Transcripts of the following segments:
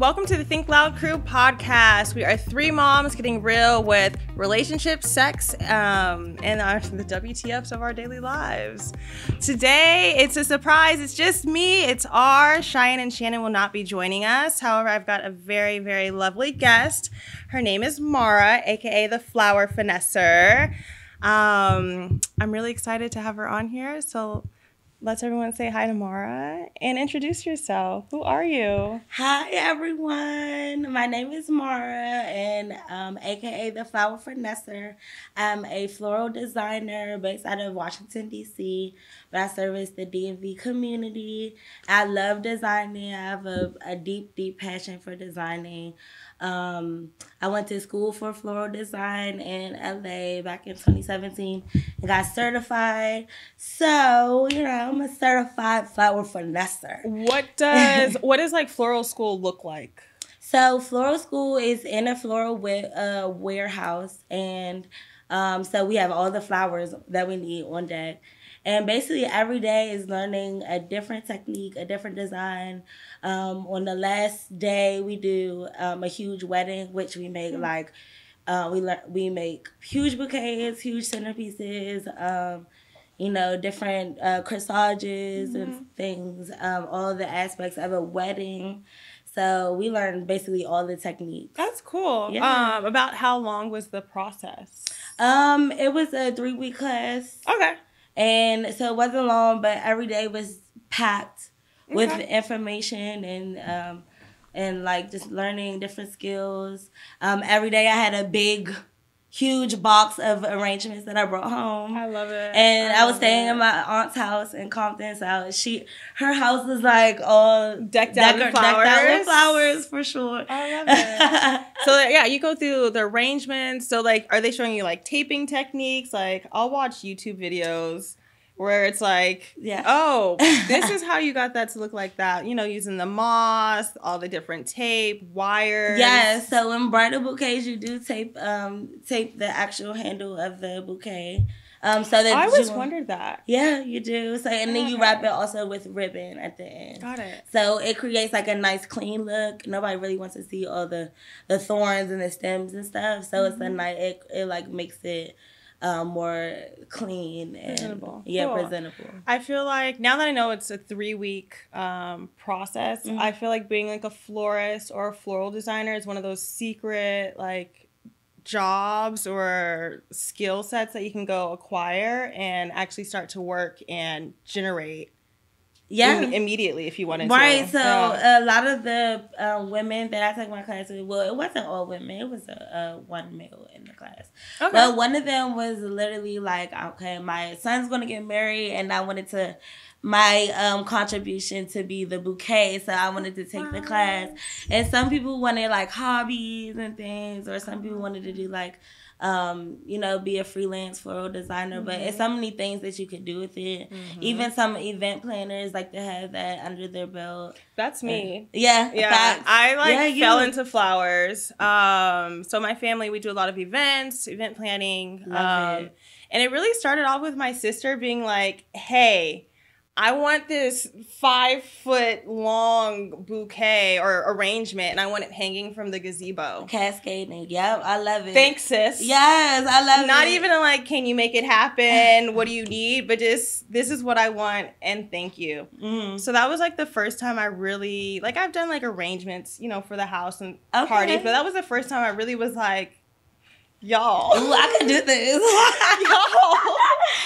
Welcome to the Think Loud Crew podcast. We are three moms getting real with relationships, sex, and the WTFs of our daily lives. Today, it's a surprise. It's just me. It's Cheyenne and Shanan will not be joining us. However, I've got a very, very lovely guest. Her name is Marah, aka the Flower Finnesser. I'm really excited to have her on here. So let's everyone say hi to Marah and introduce yourself. Who are you? Hi, everyone. My name is Marah, and aka the Flower Finnesser. I'm a floral designer based out of Washington, D.C., but I service the DMV community. I love designing. I have a deep, deep passion for designing. I went to school for floral design in LA back in 2017 and got certified. So, I'm a certified flower finesser. What does like floral school look like? So floral school is in a floral warehouse, and so we have all the flowers that we need on deck. And basically every day is learning a different technique, a different design. On the last day we do a huge wedding, which we make we make huge bouquets, huge centerpieces, different corsages and things, all the aspects of a wedding. So we learn basically all the techniques. That's cool. Yeah. About how long was the process? It was a 3-week class. Okay. And so it wasn't long, but every day was packed with information and like just learning different skills. Every day I had a big, huge box of arrangements that I brought home. I love it. And I was staying in my aunt's house in Compton, so her house was like all decked out with flowers for sure. I love it. So yeah, you go through the arrangements. So like, are they showing you like taping techniques? Like, I'll watch YouTube videos where it's like, oh, this is how you got that to look like that. Using the moss, all the different tape, wires. Yeah, so in bridal bouquets, you do tape the actual handle of the bouquet. So that I always wondered that. Yeah, you do. So and then you wrap it also with ribbon at the end. Got it. So it creates like a nice clean look. Nobody really wants to see all the thorns and the stems and stuff. So it's a nice. It like makes it more clean and presentable. Yeah, cool. Presentable. I feel like now that I know it's a 3-week process, I feel like being like a florist or a floral designer is one of those secret like jobs or skill sets that you can go acquire and actually start to work and generate. Immediately if you wanted to. Right, so a lot of the women that I took my class with, well, it wasn't all women. It was one male in the class. Okay. But one of them was literally like, okay, my son's going to get married, and I wanted my contribution to be the bouquet, so I wanted to take the class. And some people wanted like hobbies and things, or some people wanted to do like, be a freelance floral designer, but it's so many things that you could do with it. Even some event planners like to have that under their belt. That's me. Yeah. I fell into flowers. So my family, we do a lot of events, event planning. And it really started off with my sister being like, hey, I want this 5-foot long bouquet or arrangement, and I want it hanging from the gazebo. Cascading. Yep, I love it. Thanks, sis. Yes, I love it. Not even like, can you make it happen? What do you need? But just, this is what I want, and thank you. So that was like the first time I really, like I've done like arrangements, for the house and parties, but that was the first time I really was like, y'all. Ooh, I can do this. Y'all.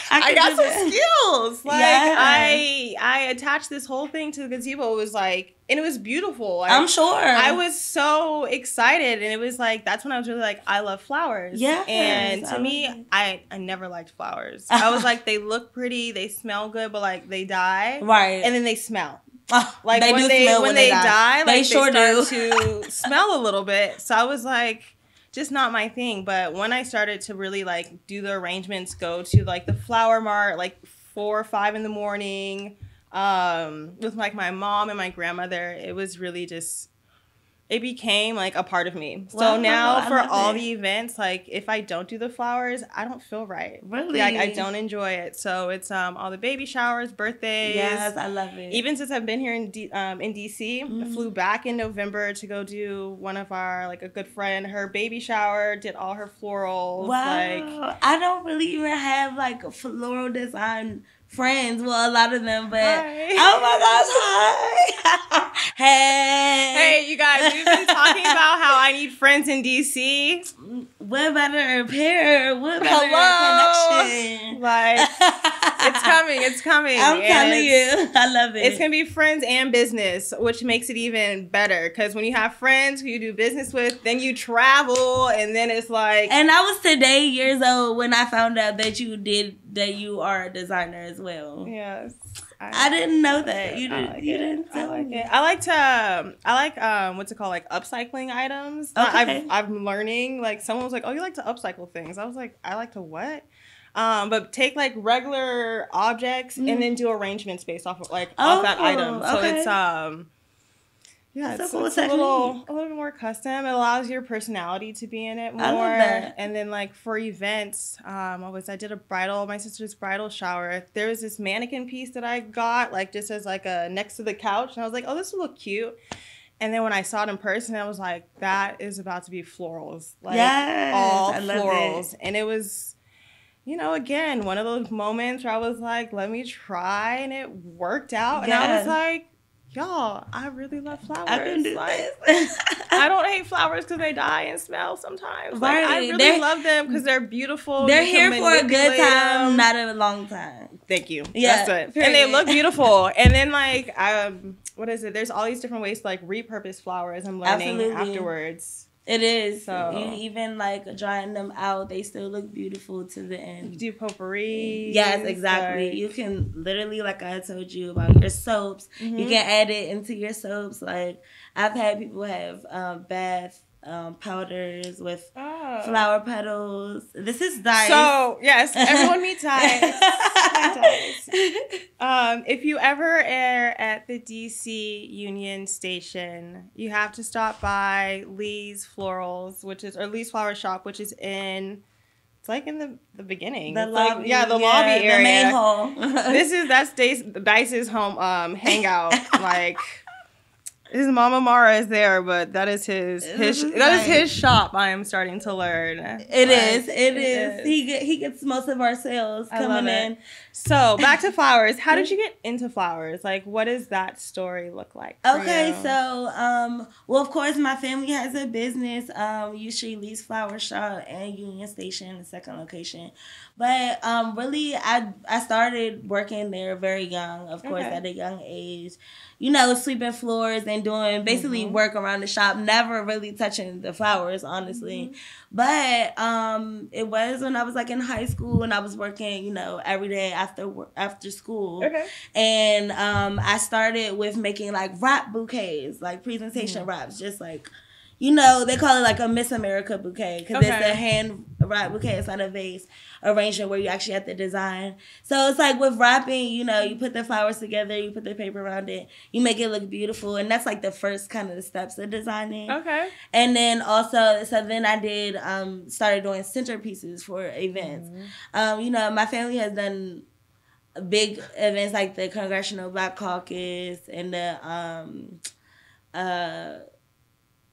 I got some skills. Like I attached this whole thing to the gazebo. It was like, and it was beautiful. I'm sure. I was so excited, and it was like, that's when I was really like, I love flowers. Yeah. And to me, I never liked flowers. I was like, they look pretty, they smell good, but like they die. Right. And then they smell. Like when they die, like, they sure start to smell a little bit. So I was like, just not my thing. But when I started to really like do the arrangements, go to like the flower mart like 4 or 5 in the morning with like my mom and my grandmother, it was really just it became like a part of me. So Wow, now for all it. the events, like if I don't do the flowers, I don't feel right. Really? Like I don't enjoy it. So it's all the baby showers, birthdays. Yes, I love it. Even since I've been here in DC, I flew back in November to go do one of our, like a good friend, her baby shower, did all her florals. Wow. Like, I don't really even have like a floral design friends. Well, a lot of them, but hi. Oh my gosh, hi. Hey, you guys, we've been talking about how I need friends in DC. What about a repair? What about Hello? a connection? Like, it's coming. I'm telling you, I love it. It's going to be friends and business, which makes it even better. Because when you have friends who you do business with, then you travel, and then it's like... And I was today years old when I found out that you are a designer as well. Yes. I didn't know that. You didn't. You didn't tell me. I like what's it called, like upcycling items. Okay. I'm learning. Like someone was like, "Oh, you like to upcycle things?" I was like, "I like to what?" But take like regular objects and then do arrangements based off of off that item. So okay. it's it's a little bit more custom. It allows your personality to be in it more. I love that. And then like for events, I did my sister's bridal shower. There was this mannequin piece that I got like just as like a next to the couch, and I was like, oh, this will look cute. And then when I saw it in person, I was like, that is about to be florals. Like all florals. And it was, again, one of those moments where I was like, let me try, and it worked out. And I was like, y'all, I really love flowers. I can do this. I don't hate flowers because they die and smell sometimes. Right. Like, I really love them because they're beautiful. They're here for a good time, not a long time. Thank you. Yeah, that's it. And they look beautiful. And then like, what is it? There's all these different ways to like repurpose flowers. I'm learning afterwards. It is. So you even like drying them out, they still look beautiful to the end. You do potpourri. Yes, exactly. You can literally, like I told you about your soaps, you can add it into your soaps. Like I've had people have bath powders with flower petals. This is Dice. So yes, everyone meet Dice. If you ever are at the DC Union Station, you have to stop by Lee's Florals, or Lee's Flower Shop, which is in. It's like in the beginning. The lobby. The lobby area. The main hall. That's Dice's home hangout. Like. His mama Marah is there, but that is his shop. I am starting to learn. It is. He gets most of our sales coming in. So back to flowers. How did you get into flowers? Like, what does that story look like? Okay, so well, of course, my family has a business. Usually Lee's Flower Shop and Union Station, the second location. But really, I started working there very young. Of course, at a young age. Sweeping floors and doing basically work around the shop, never really touching the flowers, honestly. But it was when I was like in high school and I was working, every day after school. Okay. And I started with making like wrap bouquets, like presentation wraps, just like, they call it like a Miss America bouquet because it's a hand wrap bouquet. It's not a vase arrangement where you actually have to design. So it's like with wrapping, you put the flowers together, you put the paper around it, you make it look beautiful. And that's like the first kind of the steps of designing. Okay. And then also, then I did, started doing centerpieces for events. My family has done big events like the Congressional Black Caucus and the,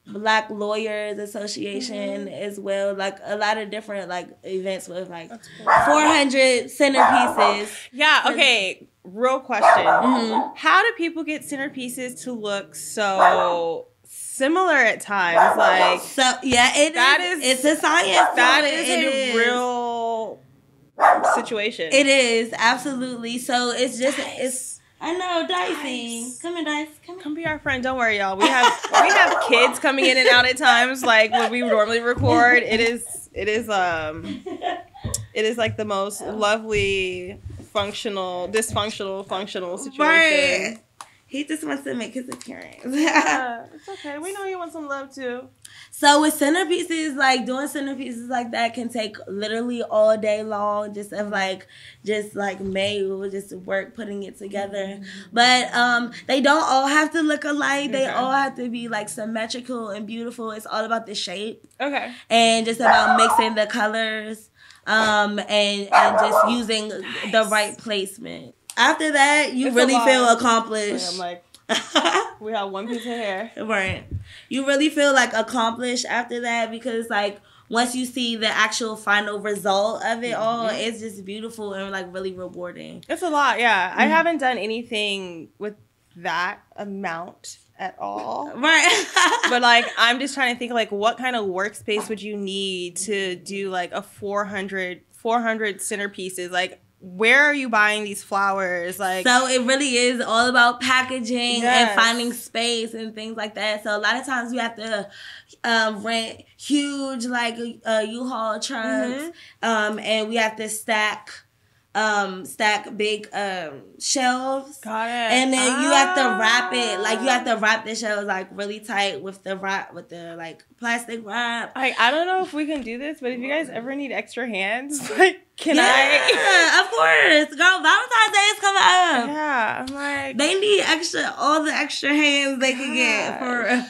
Black Lawyers Association as well, like a lot of different like events with like 400 centerpieces. Yeah, okay. Real question. How do people get centerpieces to look so similar at times? Like it's a science. That is a real situation. It is, absolutely. So it's just I know, Dicey. Come here, Dice. Come be our friend. Don't worry, y'all. We have kids coming in and out at times. Like when we normally record, it is like the most lovely, dysfunctional situation. Right. He just wants to make his appearance. Yeah, it's okay. We know you want some love too. So with centerpieces, like doing centerpieces like that can take literally all day long. Just made just work putting it together. But they don't all have to look alike. They all have to be like symmetrical and beautiful. It's all about the shape. Okay. And just about mixing the colors. And just using the right placement. After that, you really feel accomplished. I'm like, we have one piece of hair. Right. You really feel like accomplished after that because like once you see the actual final result of it all, it's just beautiful and like really rewarding. It's a lot, yeah. I haven't done anything with that amount at all. Right. But like I'm just trying to think like what kind of workspace would you need to do like a 400 centerpieces? Like where are you buying these flowers? Like, so it really is all about packaging and finding space and things like that. So a lot of times we have to rent huge like U-Haul trucks, and we have to stack big shelves. Got it. And then you have to wrap it, like you have to wrap the shelves like really tight with the like plastic wrap. I don't know if we can do this, but if you guys ever need extra hands, like can I? Yeah, of course. Girl, Valentine's Day is coming up. Yeah, I'm like they need all the extra hands they can get for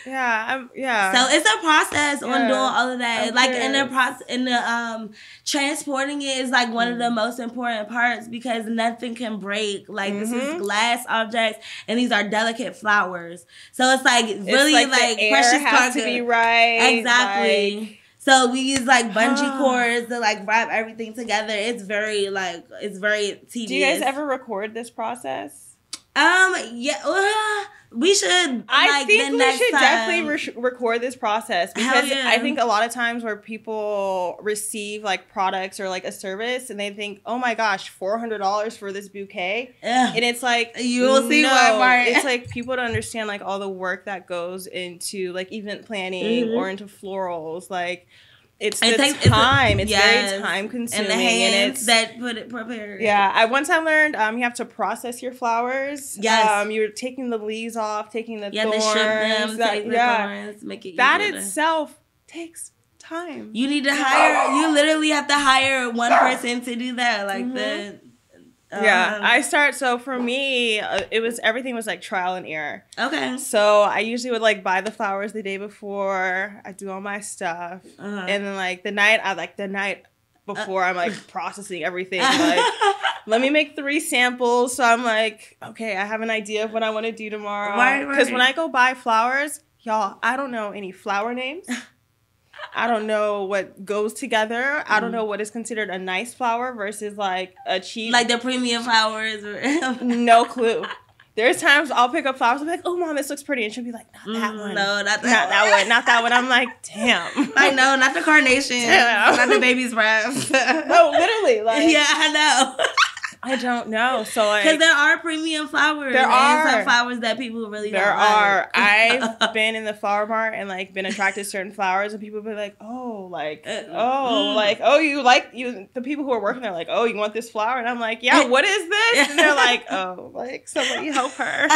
Yeah. So it's a process on doing all of that. Of like course. in the transporting it is like one of the most important parts because nothing can break. Like this is glass objects and these are delicate flowers. So it's like really it's like the precious air has cargo. to be right. Exactly. Like, so we use like bungee cords to like wrap everything together. It's very tedious. Do you guys ever record this process? Yeah. We should. I think we should definitely record this process because I think a lot of times where people receive like products or like a service and they think, oh my gosh, $400 for this bouquet, and it's like you'll see why. It's like people don't understand like all the work that goes into like event planning or into florals, like. It's the time. It's very time consuming. And the hands and it's, that put it prepared. Yeah. Once I learned you have to process your flowers. Yes. You're taking the leaves off, taking the thorns. You have to strip them, take the thorns, make it easier. That itself takes time. You need to you literally have to hire one person to do that. Like so for me, everything was like trial and error. Okay. So I usually would like buy the flowers the day before. I do all my stuff. And then like the night before I'm like processing everything. Like, let me make 3 samples. So I'm like, okay, I have an idea of what I want to do tomorrow. Right. Because when I go buy flowers, y'all, I don't know any flower names. I don't know what goes together. I don't know what is considered a nice flower versus like a cheap. Like the premium flowers. No clue. There's times I'll pick up flowers and be like, oh, Mom, this looks pretty. And she'll be like, not that one. No, not that one. I'm like, damn. I know, not the carnation. Not the baby's wraps. No, literally. Like, yeah, I know. I don't know. So like, because there are premium flowers. There are some flowers that people really don't like. I've been in the flower mart and like been attracted to certain flowers, and people be like, the people who are working there are like, oh, you want this flower? And I'm like, yeah, what is this? And they're like, oh, like somebody help her.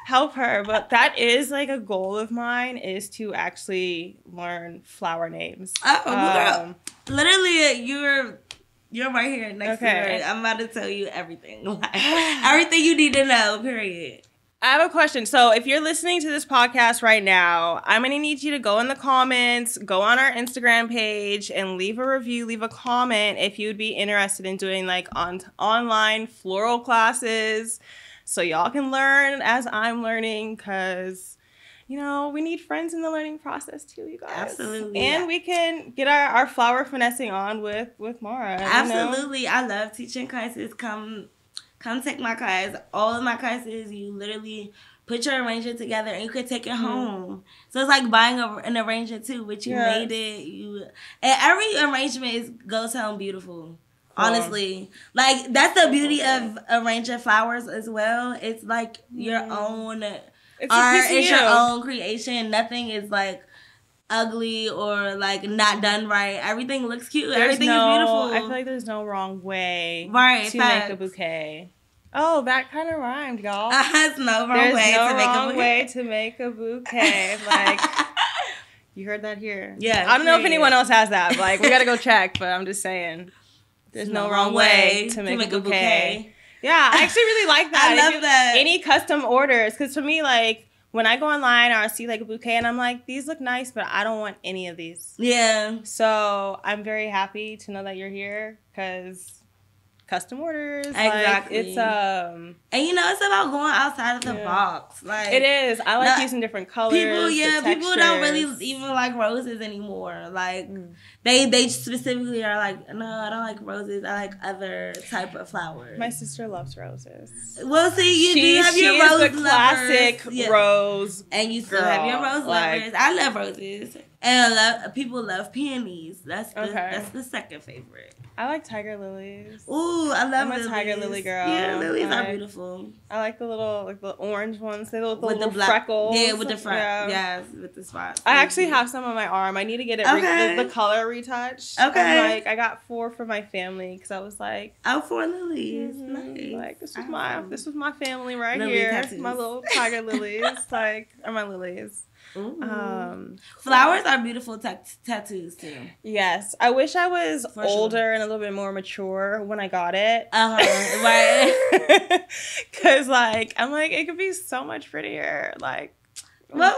Help her. But that is like a goal of mine, is to actually learn flower names. Girl. Literally, you're right here next to her. I'm about to tell you everything. Everything you need to know, period. I have a question. So if you're listening to this podcast right now, I'm going to need you to go in the comments, go on our Instagram page, and leave a review, leave a comment if you'd be interested in doing like online floral classes so y'all can learn as I'm learning, because you know, we need friends in the learning process too, you guys. Absolutely. And we can get our flower finessing on with Marah. Absolutely. You know? I love teaching classes. Come take my class. All of my classes, you literally put your arrangement together and you can take it home. So it's like buying an arrangement too, which you made it. And every arrangement goes home beautiful. Honestly. Like, that's the beauty of arranging flowers as well. It's like your own... It's your own creation. Nothing is like ugly or like not done right. Everything looks cute. Everything is beautiful. I feel like there's no wrong way to make a bouquet. Oh, that kind of rhymed, y'all. There's no wrong way to make a bouquet. Like, you heard that here. Yeah. I don't know if anyone else has that. Like, we got to go check, but I'm just saying. There's no wrong way to make a bouquet. Yeah, I actually really like that. I love that. Any custom orders. Because for me, like, when I go online, I'll see, like, a bouquet, and I'm like, these look nice, but I don't want any of these. Yeah. So I'm very happy to know that you're here, because custom orders. Exactly. Like, it's and you know, it's about going outside of the box. Like, it is. I like using different colors. People don't really even like roses anymore. Like they specifically are like, no, I don't like roses. I like other type of flowers. My sister loves roses. Well, see, you have your rose lovers. Classic rose, and you still have your rose lovers. I love roses, and people love peonies. That's the second favorite. I like tiger lilies. Ooh, I love lilies. I'm a tiger lily girl. Yeah, lilies are beautiful. I like the little, the orange ones. They look with the black, freckles. Yeah, with the front. Yes, with the spots. I actually have some on my arm. I need to get it the color retouched. Okay. I got 4 for my family because I was like, 4 lilies. Nice. Like this was my family right here. Tattoos. My little tiger lilies, are my lilies. Flowers are beautiful tattoos too. Yes, I wish I was older and a little bit more mature when I got it. Right. Because I'm like, it could be so much prettier. Like, well,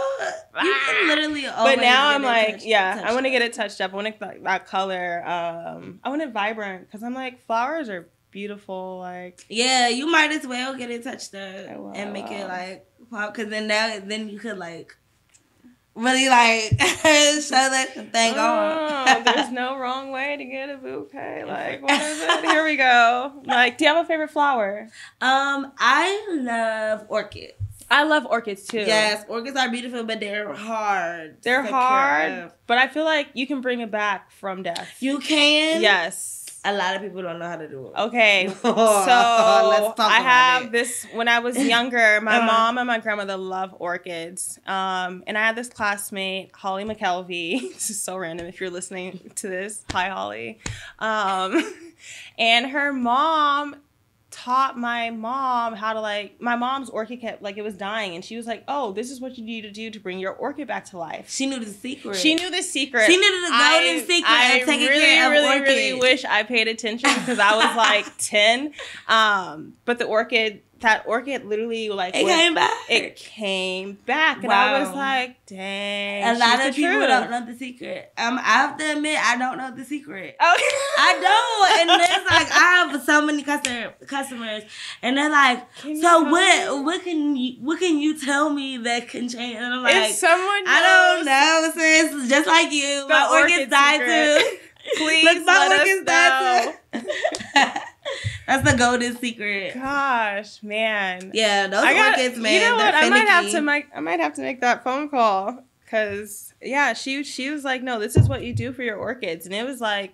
you can literally. But now I'm like, I want to get it touched up. I want that color. I want it vibrant because I'm like, flowers are beautiful. Like, yeah, you might as well get it touched up and make it like pop. Because then you could like. Really show that thing on. There's no wrong way to get a bouquet. Like, what is it? Here we go. Like, do you have a favorite flower? I love orchids. I love orchids too. Yes, orchids are beautiful, but they're hard. They're hard, but I feel like you can bring it back from death. You can? Yes. A lot of people don't know how to do it. Okay, so I have this. When I was younger, my mom and my grandmother love orchids. And I had this classmate, Holly McKelvey. This is so random if you're listening to this. Hi, Holly. And her mom taught my mom how to my mom's orchid kept it was dying, and she was like, oh, this is what you need to do to bring your orchid back to life. She knew the secret. She knew the secret. She knew the golden secret of taking care of orchids. I really wish I paid attention because I was 10. But that orchid literally it came back. It came back, and I was like, dang. A lot of people don't know the secret. I have to admit, I don't know the secret. Okay. I don't, and it's I have so many customers, and they're like, so what can you tell me that can change? And I'm like, if someone knows, I don't know, sis. Just like you, my orchids died too. Please let us know. That's the golden secret. Gosh, man. Yeah, those orchids, man. You know what? I might have to make that phone call because she was like, no, this is what you do for your orchids, and it was like,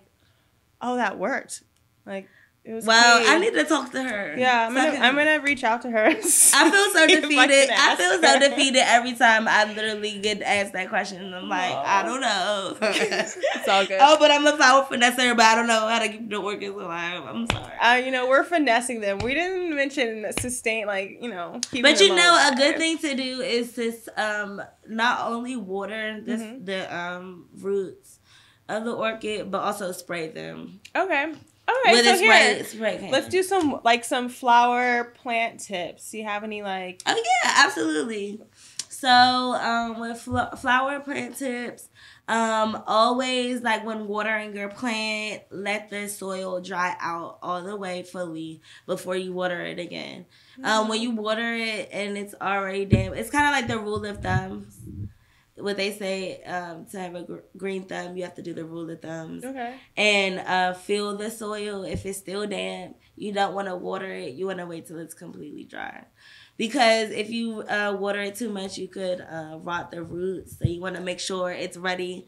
oh, that worked. Like, it was. Well, key. I need to talk to her. Yeah, I'm gonna reach out to her. I feel so defeated. I feel so defeated every time I literally get asked that question. And I'm like, I don't know. It's all good. Oh, but I'm a flower finesser, but I don't know how to keep the orchids alive. I'm sorry. We're finessing them. We didn't mention sustain, But a good thing to do is to not only water the roots of the orchid, but also spray them. Okay. Okay, so spray can. Let's do some flower plant tips. Do you have any Oh yeah, absolutely. So with flower plant tips, always when watering your plant, let the soil dry out all the way fully before you water it again. When you water it and it's already damp, it's kind of like the rule of thumb. What they say, to have a green thumb, you have to do the rule of thumbs. Okay. And feel the soil. If it's still damp, you don't want to water it. You want to wait till it's completely dry. Because if you water it too much, you could rot the roots. So you want to make sure it's ready.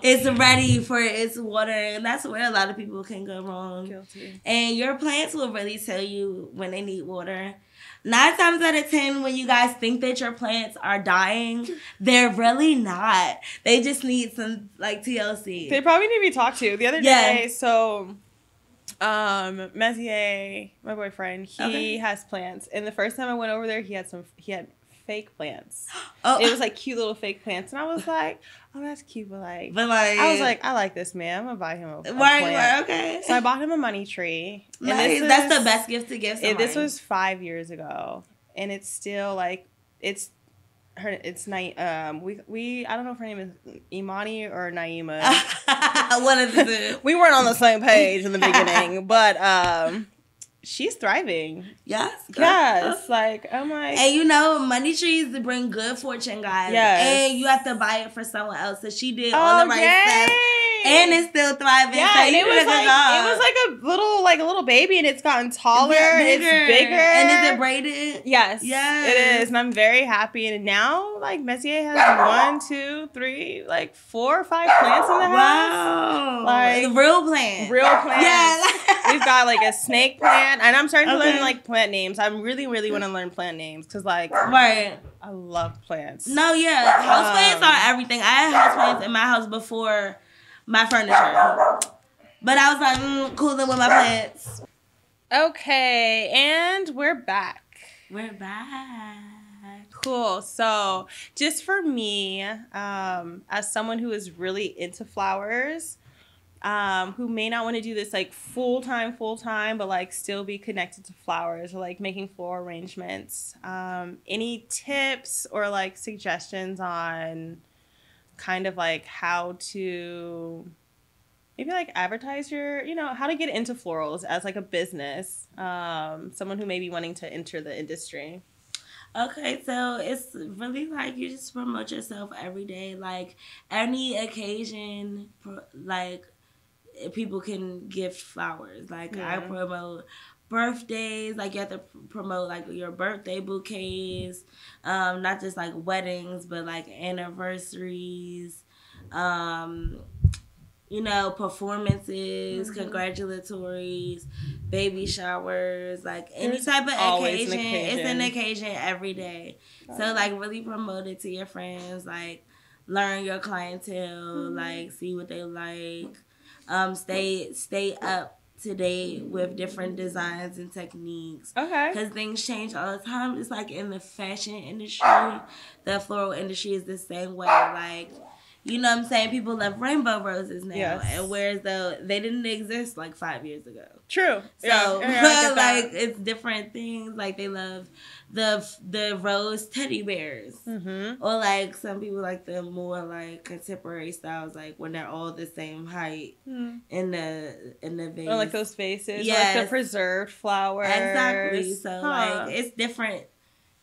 It's ready for its water. And that's where a lot of people can go wrong. Guilty. And your plants will really tell you when they need water. 9 times out of 10, when you guys think that your plants are dying, they're really not. They just need some TLC. They probably need to be talked to. The other day, so Messier, my boyfriend, he has plants, and the first time I went over there, he had fake plants. It was like cute little fake plants, and I was like, oh, that's cute, but I was like, I like this man. I'm gonna buy him a plant. Right, okay. So I bought him a money tree. Nice. That's the best gift to give somebody. This was 5 years ago, and it's still like it's night. We I don't know if her name is Imani or Naima. One of the two. We weren't on the same page in the beginning, but she's thriving. Yes. Yes. Like, I'm like... And money trees bring good fortune, guys. Yes. And you have to buy it for someone else. So she did all the right stuff. And it's still thriving. Yeah, so and it was like a little baby, and it's gotten taller. It's bigger. And is it braided? Yes. It is. And I'm very happy. And now, like, Messier has 4 or 5 plants in the house. Wow. Like, real plants. Yeah. We've got, like, a snake plant. And I'm starting to learn, like, plant names. I really, really want to learn plant names. Because, like, right. I love plants. No, yeah. House plants are everything. I had house plants in my house before my furniture. But I was like, cooling with my plants. Okay, and we're back. We're back. Cool. So, just for me, as someone who is really into flowers, who may not want to do this like full time, but like still be connected to flowers or like making floral arrangements, any tips or like suggestions on kind of like how to maybe like advertise your, how to get into florals as like a business, someone who may be wanting to enter the industry? Okay, so it's really like you just promote yourself every day. Like any occasion, like people can gift flowers. Like I promote birthdays, like you have to promote like your birthday bouquets, not just like weddings, but like anniversaries, performances, congratulatories, baby showers, like any type of occasion. It's an occasion every day. So like really promote it to your friends, like learn your clientele, like see what they like, stay up to date with different designs and techniques. Okay. Because things change all the time. It's like in the fashion industry, the floral industry is the same way. Like, you know what I'm saying? People love rainbow roses now. Yes. And whereas they didn't exist like 5 years ago. True. So, like, it's different things. Like, they love the rose teddy bears. Mm-hmm. Or, like, some people like the more, like, contemporary styles, like, when they're all the same height in the vase. Or, like, those vases. Yes. Like the preserved flowers. Exactly. So, like, it's different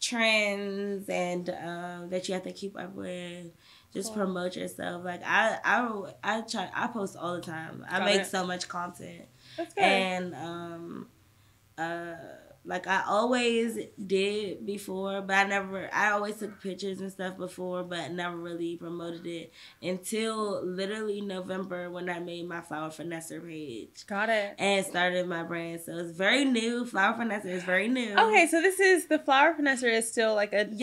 trends and that you have to keep up with. Just promote yourself. Like I post all the time. I make so much content. That's good. And like I always did before, but I always took pictures and stuff before, but never really promoted it until literally November when I made my Flower Finnesser page. Got it. And started my brand. So it's very new. Flower Finnesser is very new. Okay, so the Flower Finnesser is still like in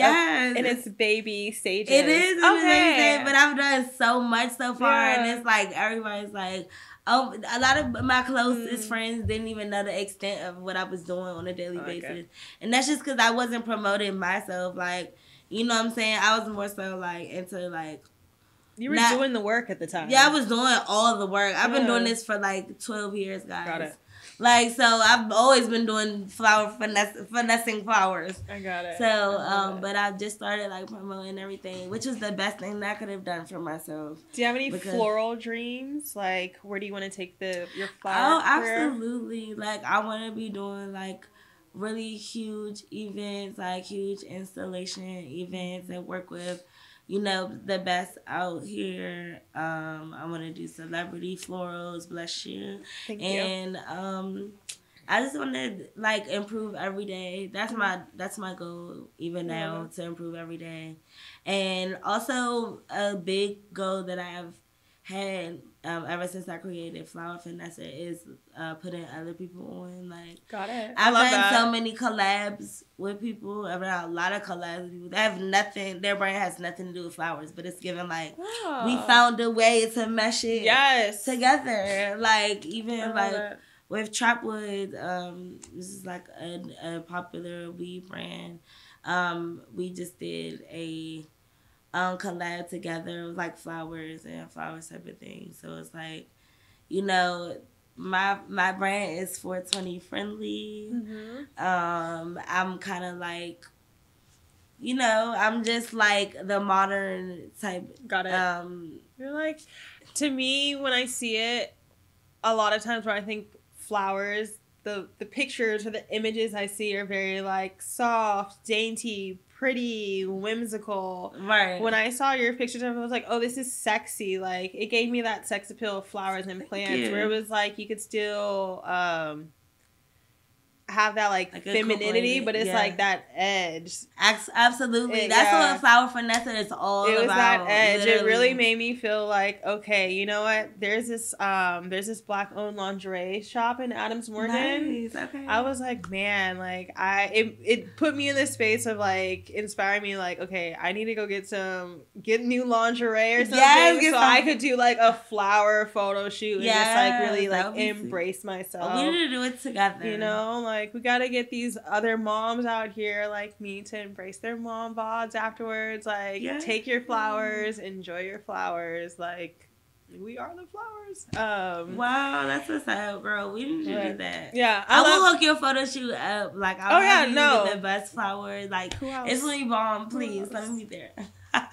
its baby stages. It is amazing, but I've done so much so far, and it's like everybody's like, oh, a lot of my closest friends didn't even know the extent of what I was doing on a daily basis. And that's just because I wasn't promoting myself. Like, you know what I'm saying? I was more so, like, into, like... You were doing the work at the time. Yeah, I was doing all the work. I've been doing this for, like, 12 years, guys. Got it. Like, so I've always been doing finessing flowers. I got it. So, but I just started, like, promoting everything, which is the best thing that I could have done for myself. Do you have any floral dreams? Like, where do you want to take your flower career? Absolutely. Like, I want to be doing, like, really huge events, like, huge installation events and work with, the best out here. I want to do celebrity florals, bless you. Thank you. And I just want to like improve every day. That's my goal even now, to improve every day. And also a big goal that I have had ever since I created Flower Finnesser is putting other people on. Like, got it. I've done so many collabs with people. I've done a lot of collabs with people. They have nothing. Their brand has nothing to do with flowers, but it's given like we found a way to mesh it together. Like even like with Trapwood, this is like a popular weed brand. We just did a collab together. It was like flowers type of thing. So it's like, you know, my brand is 420 friendly. I'm kind of like, you know, I'm just like the modern type. Got it. You're like, to me, when I see it, a lot of times when I think flowers, the pictures or the images I see are very like soft, dainty, pretty, whimsical. Right. When I saw your pictures, I was like, oh, this is sexy. Like, it gave me that sex appeal of flowers and plants, where it was like you could still have that like femininity, but it's like that edge. Absolutely. That's what Flower Finnesser is all about. It was that edge. Literally. It really made me feel like, okay, you know what? There's this black owned lingerie shop in Adams Morgan. Nice. Okay. I was like, man, like it put me in this space of like inspiring me, like, okay, I need to go get new lingerie or something, I could do like a flower photo shoot and just like really like embrace myself. We need to do it together. You know, like we gotta get these other moms out here like me to embrace their mom bods afterwards. Like, take your flowers, enjoy your flowers. Like, we are the flowers. Wow, that's what's up, girl. We need to do that. Yeah, I will hook your photo shoot up. Like, I'll get the best flowers. Like, it's really bomb. Please let me be there.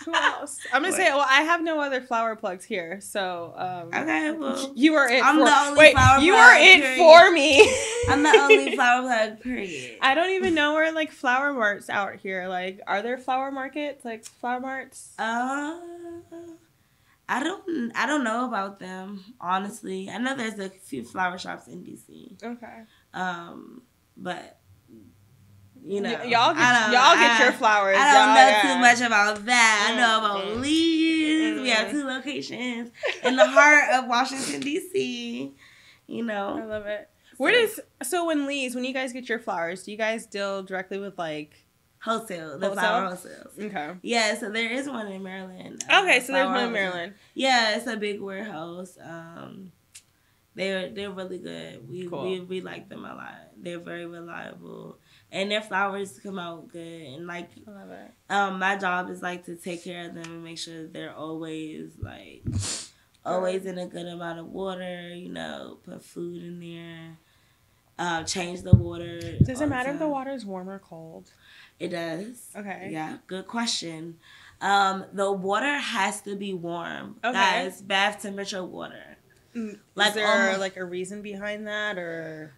Who else? I'm gonna say, well, I have no other flower plugs here, so okay, well, you are it. I'm the only flower plug. You are it for me. I'm the only flower plug. Period. I don't even know where like flower marts out here. Like, are there flower markets, like flower marts? I don't know about them, honestly. I know there's a few flower shops in DC. Okay. But you know, y'all get your flowers. I don't know too much about that. I know about Lee's. We have 2 locations in the heart of Washington, D.C. You know, I love it. When you guys get your flowers, do you guys deal directly with like wholesale? Flower wholesales. Okay. Yeah, so there is one in Maryland. Okay, so there's one in Maryland. Yeah, it's a big warehouse. They're really good. We like them a lot. They're very reliable. And their flowers come out good. And like, I love it. My job is like to take care of them and make sure they're always like in a good amount of water, you know, put food in there, change the water. Does it matter if the water is warm or cold? It does. Okay. Yeah, good question. The water has to be warm. Okay. Guys, bath temperature water. Like, is there like a reason behind that, or?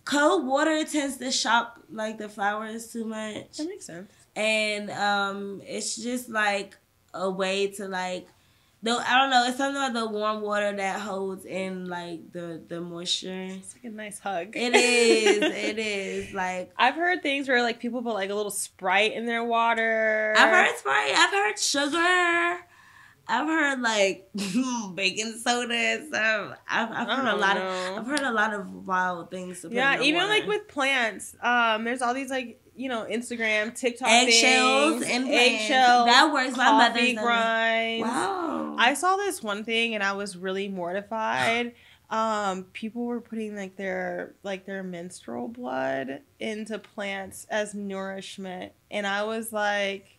Cold water tends to shock like the flowers too much. That makes sense. And it's just like a way to like, I don't know. It's something about the warm water that holds in like the moisture. It's like a nice hug. It is. It is. Like, I've heard things where like people put like a little Sprite in their water. I've heard Sprite. I've heard sugar. I've heard like baking soda and stuff. I've heard a lot of wild things. Yeah, even like with plants. There's all these like, you know, Instagram, TikTok eggshells things. And eggshells. That works. My mother's grinds. Wow. I saw this one thing and I was really mortified. People were putting like their menstrual blood into plants as nourishment, and I was like,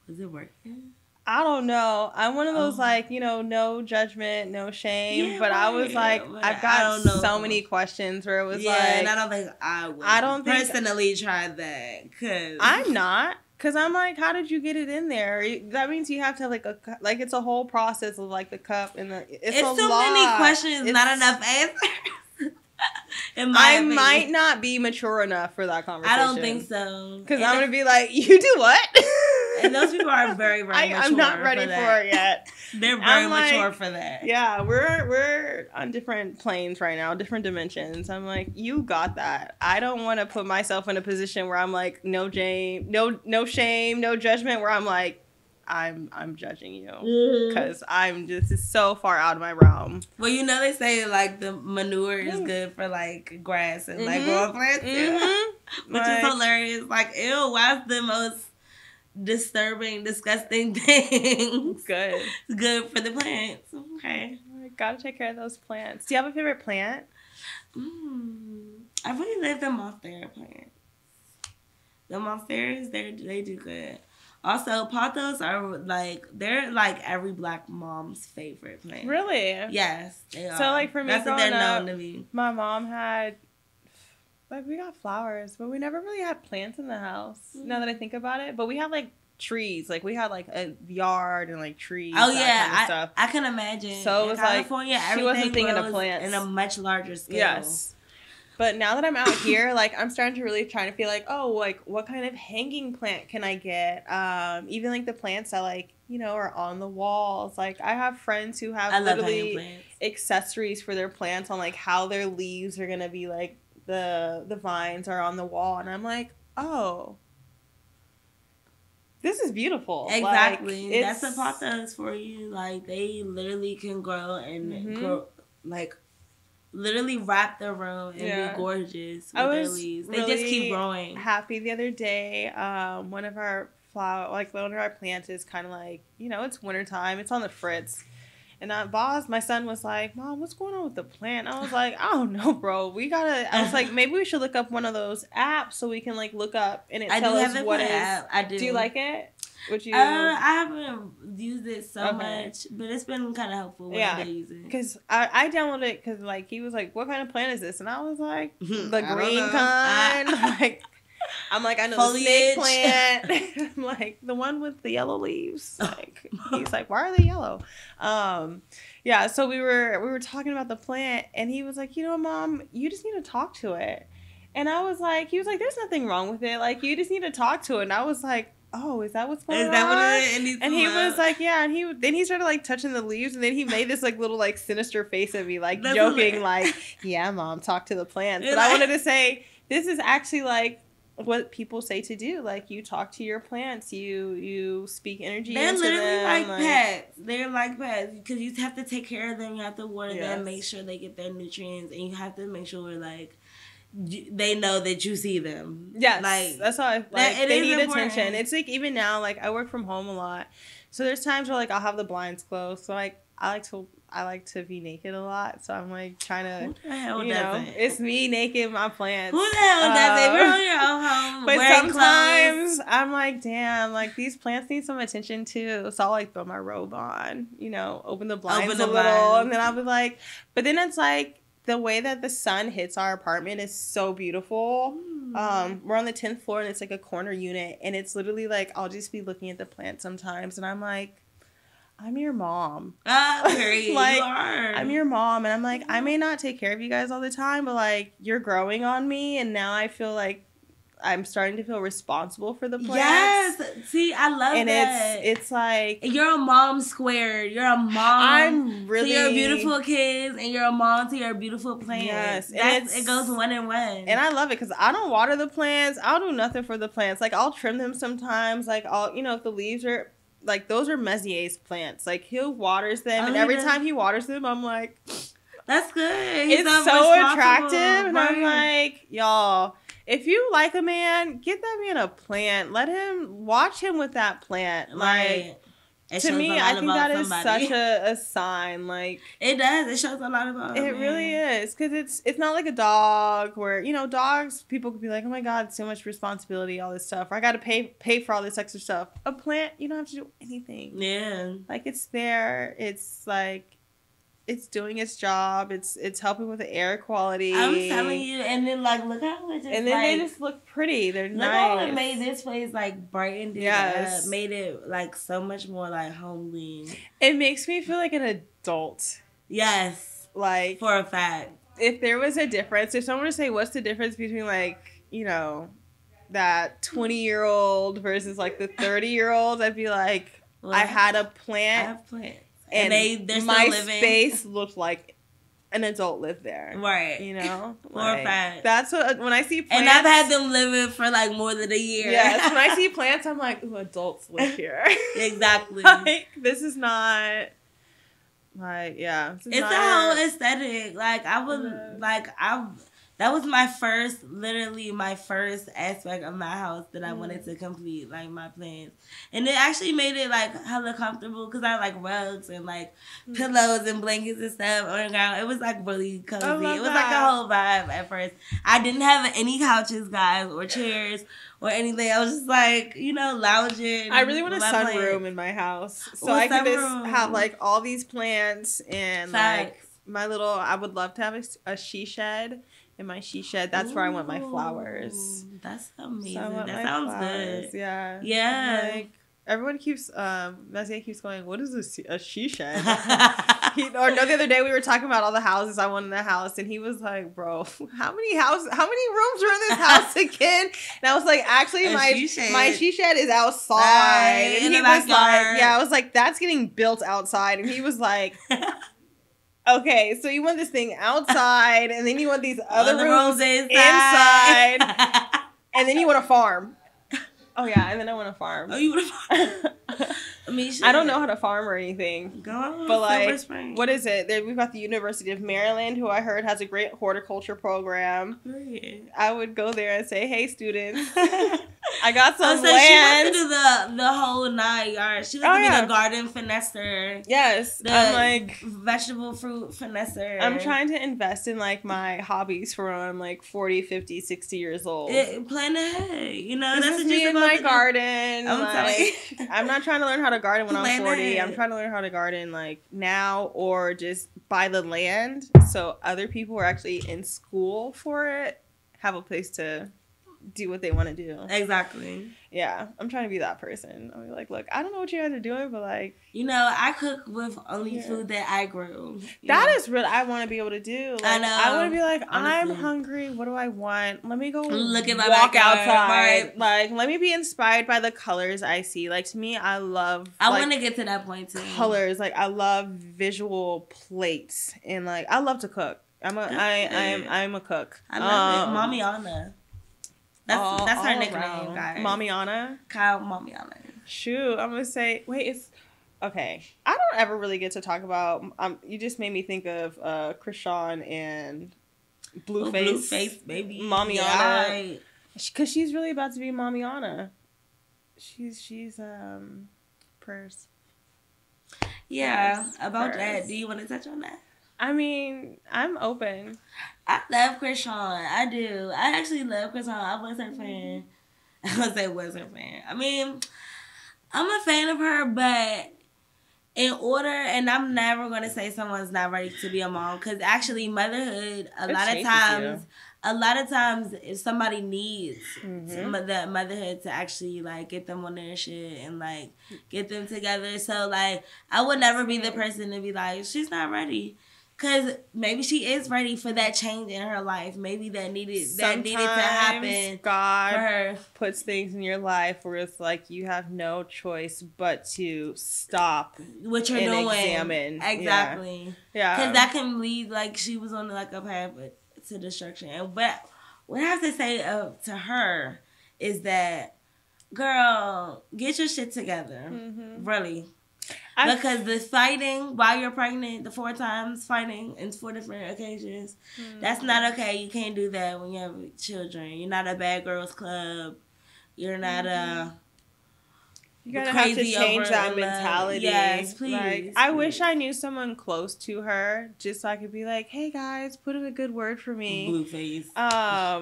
was it working? I don't know. I'm one of those like, you know, no judgment, no shame. Yeah, but I was like, I've got so many questions where it was like, and I don't think I would personally try that. Cause I'm not. Because I'm like, how did you get it in there? That means you have to have like it's a whole process of like the cup and it's so many questions, not enough answers. I might not be mature enough for that conversation. I don't think so. Because I'm going to be like, you do what? And those people are very, very mature. I'm not ready for it yet. They're very mature for that. Yeah, we're on different planes right now, different dimensions. I'm like, you got that. I don't want to put myself in a position where I'm like, no shame, no judgment, where I'm like, I'm judging you because this is so far out of my realm. Well, you know, they say like the manure is good for like grass and like growing plants too, which is hilarious. Like, ew, why is the most disturbing, disgusting thing? Good. It's good for the plants. Okay. Gotta take care of those plants. Do you have a favorite plant? I really love the Monstera plants. The Monsteras, they do good. Also, pothos are they're every black mom's favorite plant. Really? Yes, they are. So like for me, that's what growing they're up, known to be. my mom had we got flowers, but we never really had plants in the house. Now that I think about it, but we had like trees. Like we had like a yard and like trees. Oh that kind of stuff. I can imagine. So it was California, she wasn't thinking of plants in a much larger scale. Yes. But now that I'm out here, like, I'm starting to really try to feel like, oh, like, what kind of hanging plant can I get? Even, like, the plants that, like, you know, are on the walls. Like, I have friends who have literally accessories for their plants on, like, how their leaves are going to be, like, the vines are on the wall. And I'm like, oh, this is beautiful. Exactly. Like, that's what pothos for you. Like, they literally can grow and grow, like, literally wrap their room and be gorgeous with their leaves. They just keep growing. Happy the other day. One of our plants is kind of like, you know, it's wintertime. It's on the fritz. And my son was like, Mom, what's going on with the plant? I was like, I don't know, bro. I was like, maybe we should look up one of those apps so we can like look up and it tells us what it is. I do. Do you like it? Would you? I haven't used it so much, but it's been kind of helpful when I use it. Because I downloaded it because like he was like, "What kind of plant is this?" And I was like, "The green kind." Like, I'm like, I know foliage. The snake plant. I'm like the one with the yellow leaves. Like he's like, "Why are they yellow?" Yeah. So we were talking about the plant, and he was like, "You know, Mom, you just need to talk to it." And I was like, he was like, "There's nothing wrong with it. Like you just need to talk to it." And I was like, oh, is that what's going on? Is that what it is? And he was like, yeah. And then he started like touching the leaves, and then he made this like little like sinister face at me, like joking, like, yeah, Mom, talk to the plants. But I wanted to say, this is actually like what people say to do. Like you talk to your plants, you speak energy into them. They're literally like pets. They're like pets because you have to take care of them. You have to water them, make sure they get their nutrients, and you have to make sure like they know that you see them. Yes, like that's how I like. They need attention. It's like even now, like I work from home a lot, so there's times where like I'll have the blinds closed. So like I like to be naked a lot. So I'm like trying to. Who the hell doesn't? It's me naked, my plants. Who the hell doesn't? We're on your own home. But sometimes clothes. I'm like, damn, like these plants need some attention too. So I'll like throw my robe on, you know, open the blinds a little, and then I'll be like, but then it's like. The way that the sun hits our apartment is so beautiful. We're on the 10th floor and it's like a corner unit. And it's literally like, I'll just be looking at the plant sometimes. And I'm like, I'm your mom. Like, you are. I'm your mom. And I'm like, I may not take care of you guys all the time, but like, you're growing on me. And now I feel like I'm starting to feel responsible for the plants. Yes. See, I love that. And it's like... You're a mom squared. You're a mom. I'm really... to your beautiful kids, and you're a mom to your beautiful plants. Yes. It goes one in one. And I love it because I don't water the plants. I'll do nothing for the plants. Like, I'll trim them sometimes. Like, if the leaves are... Like, those are Messier's plants. Like, he waters them, and every time he waters them, I'm like... That's good. It's so attractive. And I'm like, y'all... If you like a man, get that man a plant. Watch him with that plant. Like, to me, I think that is such a sign. Like, it does. It shows a lot about it. Really is. Because it's not like a dog where, you know, dogs, people could be like, oh my God, so much responsibility, all this stuff. Or I got to pay for all this extra stuff. A plant, you don't have to do anything. Yeah. Like, it's there. It's like, it's doing its job. It's helping with the air quality. I'm telling you, and then like look how it just and then they just look pretty. They're nice. Look how it made this place like brightened it up, made it like so much more like homely. It makes me feel like an adult. Yes, like for a fact. If there was a difference, if someone were to say, what's the difference between like that 20-year-old versus like the 30-year-old, I'd be like, I had a plant. I have plants. And they're my space looked like an adult lived there. Right. You know? For a fact. That's what, when I see plants. And I've had them living for like more than a year. Yes. When I see plants, I'm like, ooh, adults live here. Exactly. Like, this is not, like, yeah. It's the whole aesthetic. Like, I would, That was my first aspect of my house that I wanted to complete, like my plans. And it actually made it like hella comfortable because I like rugs and like pillows and blankets and stuff on the ground. It was like really cozy. It was like a whole vibe at first. I didn't have any couches, guys, or chairs or anything. I was just like, lounging. I really want a sunroom in my house. So I can just have like all these plants and like my little, I would love to have a she shed. In my she shed, that's where I want my flowers. That's amazing. So that sounds flowers. good. Yeah. Yeah. Like everyone keeps Messier keeps going, what is a she shed? The other day we were talking about all the houses I want in the house, and he was like, bro, how many rooms are in this house again? And I was like, actually my she shed is outside. And he was like, yeah, I was like, that's getting built outside. And he was like, okay, so you want this thing outside, and then you want these other rooms inside, and then you want a farm. Oh, yeah, and then I want a farm. Oh, you want a farm? I don't know how to farm or anything. Go but, like, what is it? We've got the University of Maryland, who I heard has a great horticulture program. Period. I would go there and say, hey, students, I got some land. She wants to do the whole 9 yards. She wants to be the garden Finnesser. Yes. I'm like vegetable fruit Finnesser. I'm trying to invest in like my hobbies for when I'm like 40, 50, 60 years old. Plan ahead. That's what me in my garden. I'm not trying to learn how to garden when I'm 40. I'm trying to learn how to garden like now, or just buy the land so other people who are actually in school for it have a place to do what they want to do. Exactly. Yeah, I'm trying to be that person. I'll be like, look, I don't know what you guys are doing, but like, I cook with only food that I grew. That is what I want to be able to do. Like, I know. I want to be like, honestly, I'm hungry. What do I want? Let me go look at my walk outside. Right? Like, let me be inspired by the colors I see. Like, to me, I want to get to that point too. Colors. Like, I love visual plates, and like, I love to cook. I'm a cook. I love it. Mommy Anna. That's her nickname, guys. Mommy Anna? Kyle Mommy Anna. Shoot, I'm going to say, okay. I don't ever really get to talk about, you just made me think of Krishan and Blueface. Blueface, baby. Mommy Anna. Because she's really about to be Mommy Anna. She's prayers. Yeah, about that. Do you want to touch on that? I mean, I'm open. I love Krishan. I do. I actually love Krishan. I was her fan. I would say was her fan. I mean, I'm a fan of her, but in order, and I'm never going to say someone's not ready to be a mom, because actually motherhood, a lot of times if somebody needs that motherhood to actually like get them on their shit and like get them together. So like, I would never be the person to be like, she's not ready. Because maybe she is ready for that change in her life. Maybe that needed to happen. God for her. Puts things in your life where it's like you have no choice but to stop what you're doing. Examine. Exactly. Yeah. Because that can lead, like, she was on like a path to destruction. But what I have to say to her is that, girl, get your shit together. Really. Because the fighting while you're pregnant, the 4 times fighting in 4 different occasions, that's not okay. You can't do that when you have children. You're not a bad girls club. You're not you gotta have to change that mentality. Yes, please. Like, I wish I knew someone close to her, just so I could be like, hey guys, put in a good word for me. Blueface.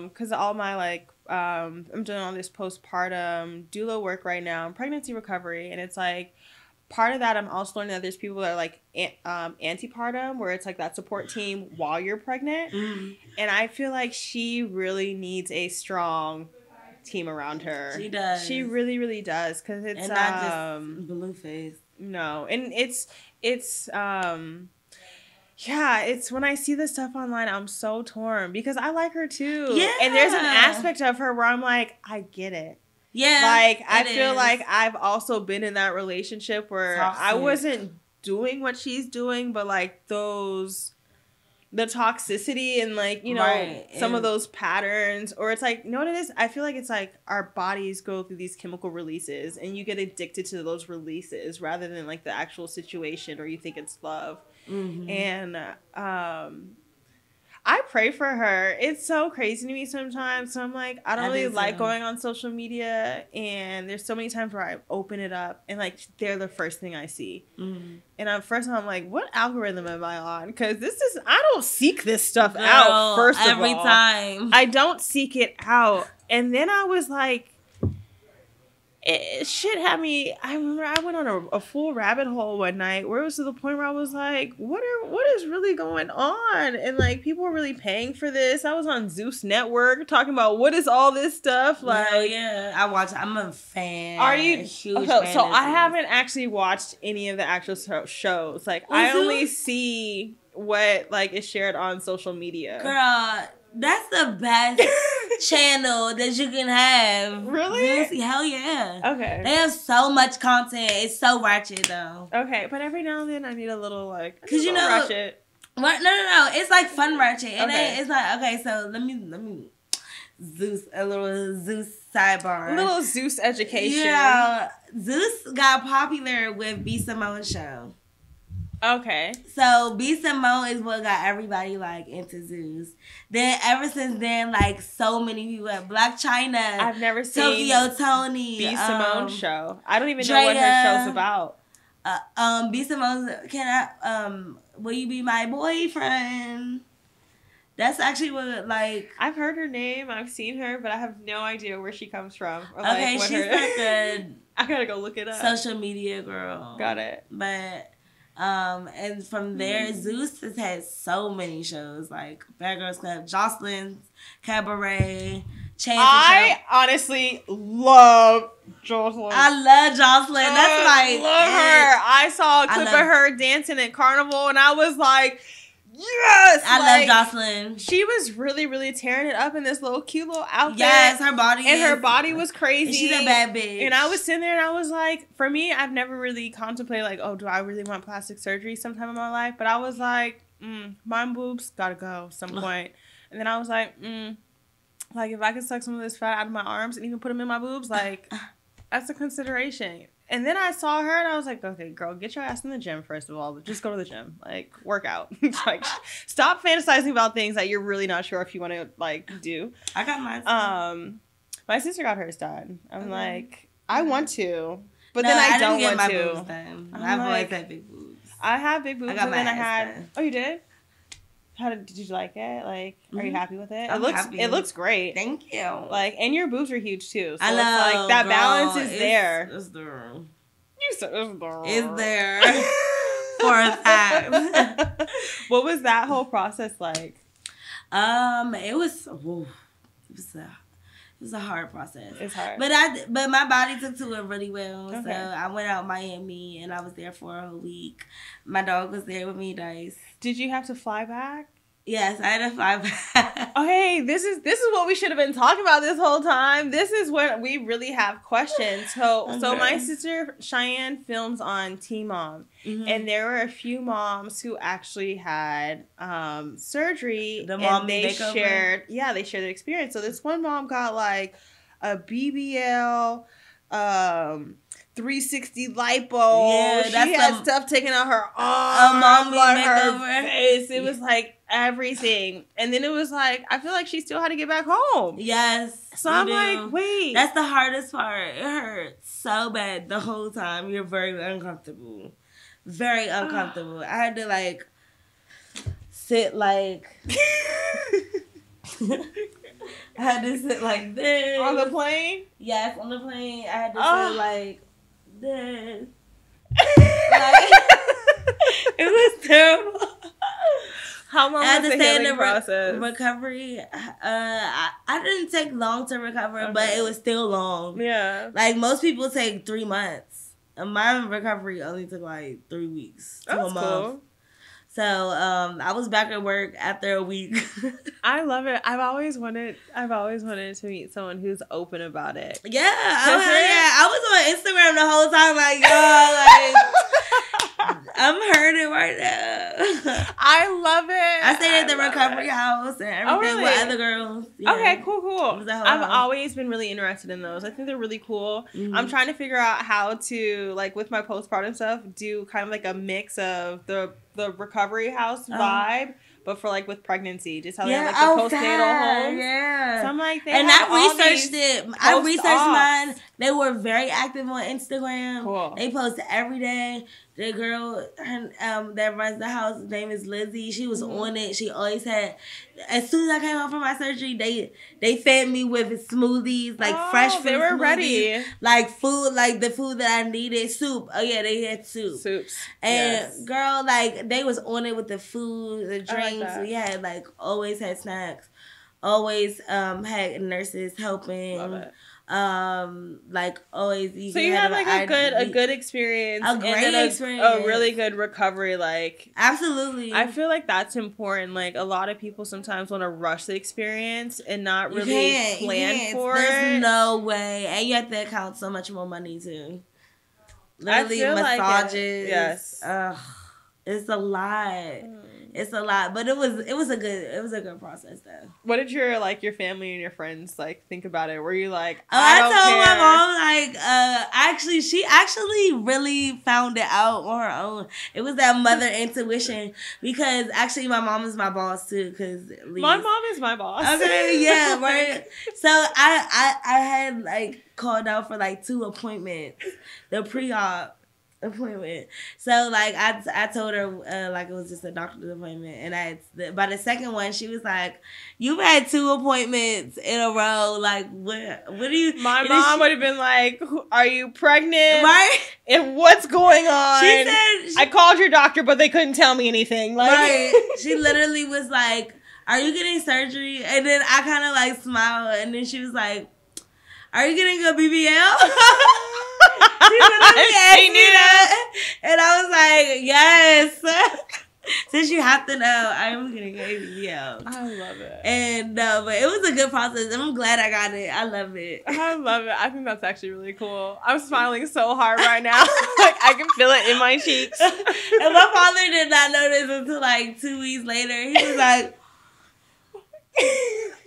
Because all my I'm doing all this postpartum doula work right now, pregnancy recovery, and it's like, part of that, I'm also learning that there's people that are like antepartum, where it's like that support team while you're pregnant. And I feel like she really needs a strong team around her. She does. She really, really does. Because it's and not just Blueface. No, and it's when I see this stuff online, I'm so torn because I like her too. Yeah. And there's an aspect of her where I'm like, I get it. Yeah, like I feel like I've also been in that relationship where I wasn't doing what she's doing, but like the toxicity and like, some of those patterns, or it's like, you know what it is? I feel like it's like our bodies go through these chemical releases and you get addicted to those releases rather than like the actual situation, or you think it's love. And I pray for her. It's so crazy to me sometimes. So I'm like, I don't really like going on social media. And there's so many times where I open it up and like they're the first thing I see. Mm-hmm. And I'm like, what algorithm am I on? Because I don't seek this stuff out, first of all. Every time. I don't seek it out. And then I was like, shit had me. I remember I went on a full rabbit hole one night where it was to the point where I was like, what is really going on? And like people were really paying for this. I was on Zeus Network talking about what is all this stuff like. Hell yeah, I'm a fan. Are you? Huge fan so I haven't actually watched any of the actual shows. Like I only see what like is shared on social media. Girl, that's the best channel that you can have. Really? Hell yeah. Okay. They have so much content. It's so ratchet though. Okay, but every now and then I need a little like, because you know, ratchet. What? No. It's like fun ratchet. It's like, okay, so let me a little Zeus sidebar. A little Zeus education. Yeah, Zeus got popular with B. Simone's show. Okay. So B. Simone is what got everybody like into Zeus. Then ever since then, like so many people at Black China. I've never seen Tokyo Tony. B. Simone show. I don't even know what her show's about. B. Simone's Will You Be My Boyfriend? That's actually what like I've heard her name, I've seen her, but I have no idea where she comes from. Or, okay, she's like a I gotta go look it up. Social media girl. Got it. But and from there, Zeus has had so many shows like Bad Girls Club, Jocelyn's Cabaret, I honestly love Jocelyn. I love Jocelyn. That's like love her. I saw a clip of her dancing at Carnival, and I was like, yes! I love Jocelyn. She was really, really tearing it up in this little cute little outfit. Yes, her body was crazy. She's a bad bitch. And I was sitting there and I was like, for me, I've never really contemplated like, oh, do I really want plastic surgery sometime in my life? But I was like, my boobs gotta go some point. And then I was like, like if I could suck some of this fat out of my arms and even put them in my boobs, like that's a consideration. And then I saw her and I was like, okay, girl, get your ass in the gym first of all. But just go to the gym. Like, work out. Like, stop fantasizing about things that you're really not sure if you want to, like, do. I got mine. My sister got hers done. I'm like, I want to. But then I don't want to. Boobs done. I've always had big boobs. I have big boobs. And then I had... done. Oh, you did? Did you like it? Like, are you happy with it? Happy. It looks great. Thank you. Like, and your boobs are huge too. So I know. It's like that balance is there. It's there. You said it's there. It's there. For a fact. What was that whole process like? It was a hard process. It's hard. But my body took to it really well. Okay. So I went out Miami and I was there for a whole week. My dog was there with me, Dice. Did you have to fly back? Yes, I had to fly back. Oh, hey, this is what we should have been talking about this whole time. This is when we really have questions. So my sister Cheyenne films on Teen Mom, and there were a few moms who actually had surgery. The mom they makeover? shared their experience. So this one mom got like a BBL. 360 lipo. Yeah, she had stuff taken out her arm, her face. It was like everything. And then it was like, I feel like she still had to get back home. Yes. So I'm like, wait. That's the hardest part. It hurts so bad the whole time. You're very uncomfortable. Very uncomfortable. I had to like sit like... I had to sit like this. On the plane? Yes, on the plane. I had to sit like this. Like, it was terrible. How long was the healing process? Recovery. I didn't take long to recover, but it was still long. Yeah. Like most people take 3 months. My recovery only took like 3 weeks to a month. Cool. So, I was back at work after a week. I love it. I've always wanted to meet someone who's open about it. Yeah. I was on Instagram the whole time, like, yo, like, I'm hurting right now. I love it. I stayed at the recovery house and everything with other girls. Yeah. Okay, cool. I've always been really interested in those. I think they're really cool. Mm-hmm. I'm trying to figure out how to, like, with my postpartum stuff, do kind of like a mix of the recovery house vibe, but for like with pregnancy, just how they have like the postnatal homes. Yeah. So I'm like, I researched it. I researched mine. They were very active on Instagram. Cool. They post every day. The girl that runs the house, her name is Lizzie. She was on it. She always had. As soon as I came home from my surgery, they fed me with smoothies, like fresh fruit. They were smoothies, ready. like food, like the food that I needed. Soup. Oh yeah, they had soups. And girl, like they was on it with the food, the drinks. We had like always had snacks. Always had nurses helping. Love it. Like always. So you had like a good experience, a great experience, a really good recovery. Like absolutely, I feel like that's important. Like a lot of people sometimes want to rush the experience and not really plan for it. There's no way, and you have to account so much more money too. Literally massages. Yes. It's a lot. It's a lot, but it was a good process though. What did your family and your friends like think about it? Were you like, I told my mom she actually really found it out on her own. It was that mother intuition because actually my mom is my boss too. Cause my mom is my boss. Okay, yeah, right. So I had like called out for like 2 appointments, the pre-op appointment. So like I told her like it was just a doctor's appointment, and by the second one she was like, "You've had 2 appointments in a row. Like what do you?" My mom would have been like, "Are you pregnant? Right? And what's going on?" She said, "I called your doctor, but they couldn't tell me anything." Like, right? She literally was like, "Are you getting surgery?" And then I kind of like smiled, and then she was like, "Are you getting a BBL?" She literally asked me that, and I was like, "Yes." Since you have to know, I am getting a BBL. I love it. And but it was a good process. I'm glad I got it. I love it. I love it. I think that's actually really cool. I'm smiling so hard right now. Like I can feel it in my cheeks. And my father did not notice until like 2 weeks later. He was like,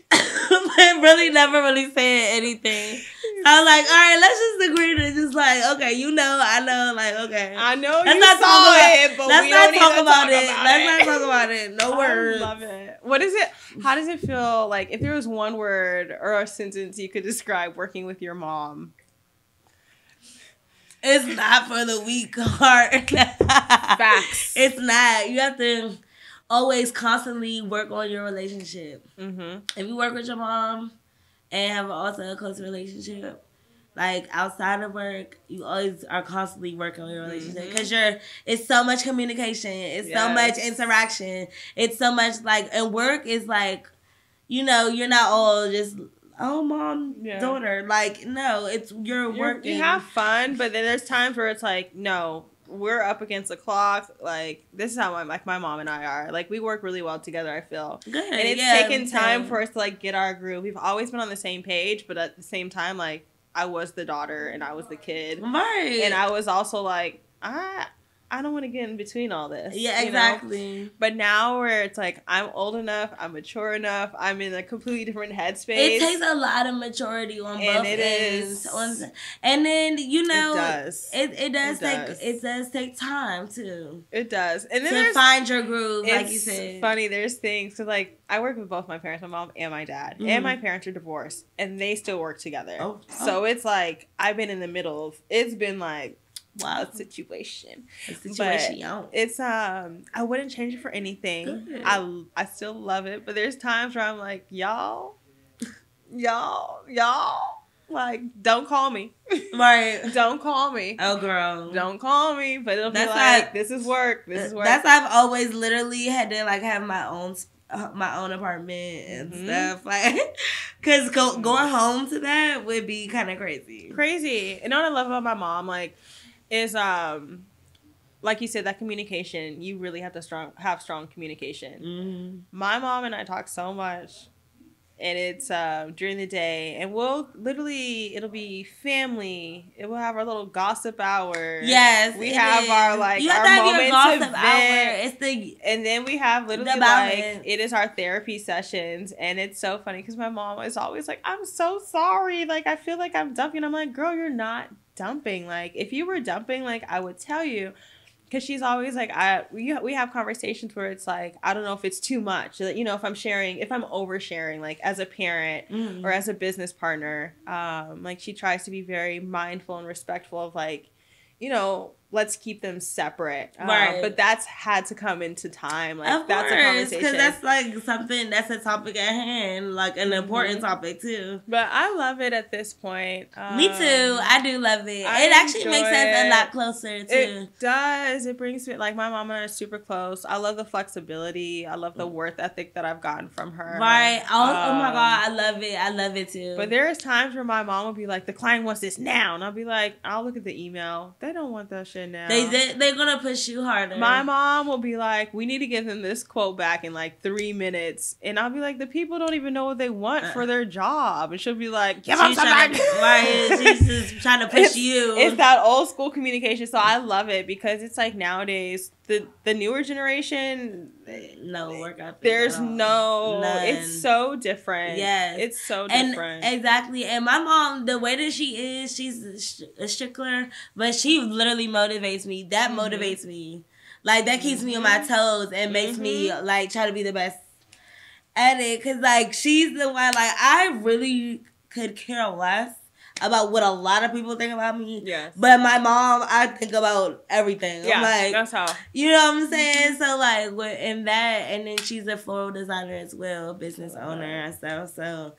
but really never really said anything. I was like, all right, let's just agree to just like, okay, I know, like, okay. I know let's you not saw it, but let's we not don't need talk to about talk it. about Let's it. not talk about it. No words. I love it. What is it? How does it feel like if there was one word or a sentence you could describe working with your mom? It's not for the weak heart. Facts. It's not. You have to always constantly work on your relationship. Mm-hmm. If you work with your mom and have also a close relationship, like outside of work, you always are constantly working on your relationship because it's so much communication, it's so much interaction, it's so much like, and work is like, you're not all just mom, daughter. Like no, you're working. You have fun, but then there's times where it's like no. We're up against the clock. Like this is how my mom and I are. Like we work really well together. I feel good, and it's taken time for us to like get our groove. We've always been on the same page, but at the same time, like I was the daughter and I was the kid, right? And I was also like I don't want to get in between all this. Yeah, exactly. Know? But now where it's like I'm old enough, I'm mature enough, I'm in a completely different headspace. It takes a lot of maturity on both ends. And then it does. It does take time too. It does. And then to find your groove, like you said. It's funny. There's things because like I work with both my parents, my mom and my dad, and my parents are divorced, and they still work together. So it's like I've been in the middle of. It's been like. Wow, a situation. But it's I wouldn't change it for anything. Good. I still love it, but there's times where I'm like, y'all, like don't call me, right? Don't call me. Oh, girl, don't call me. But it'll be like this is work. This is work. That's why I've always literally had to like have my own apartment and stuff, like, because going home to that would be kind of crazy. And what I love about my mom, like. Is like you said, that communication. You really have to have strong communication. My mom and I talk so much, and it's during the day, and it'll be family. It will have our little gossip hour. Yes, we have our like you have our to have moment your gossip to hour. And then we have literally like it is our therapy sessions, and it's so funny because my mom is always like, "I'm so sorry, like I feel like I'm dumping." I'm like, "Girl, you're not." Dumping. Like if you were dumping, like I would tell you, because she's always like, we have conversations where it's like, I don't know if it's too much. You know, if I'm oversharing, like as a parent or as a business partner, like she tries to be very mindful and respectful of like, you know, let's keep them separate. Right. But that's had to come into time. Like, of that's course, a conversation. because that's like something, that's a topic at hand, like an important topic too. But I love it at this point. Me too. I do love it. It actually makes us a lot closer too. It does. It brings me, like, my mom and I are super close. I love the flexibility. I love the work ethic that I've gotten from her. Right. Oh my God. I love it. I love it too. But there's times where my mom will be like, the client wants this now. And I'll be like, I'll look at the email. They don't want that shit now. They're gonna push you harder. My mom will be like, we need to give them this quote back in like 3 minutes, and I'll be like, the people don't even know what they want for their job, and she'll be like, give them something. Right, she's just trying to push you. It's that old school communication, so I love it because it's like nowadays the newer generation, no work out. There's none. It's so different. Yes, it's so different. Exactly. And my mom, the way that she is, she's a stickler, but she literally motivates me. That motivates me. Like, that keeps me on my toes and makes me, like, try to be the best at it. Because, like, she's the one, like, I really could care less about what a lot of people think about me. Yes. But my mom, I think about everything. Yeah, I'm like, that's how. You know what I'm saying? So, like, in that, and then she's a floral designer as well, business owner and stuff. So,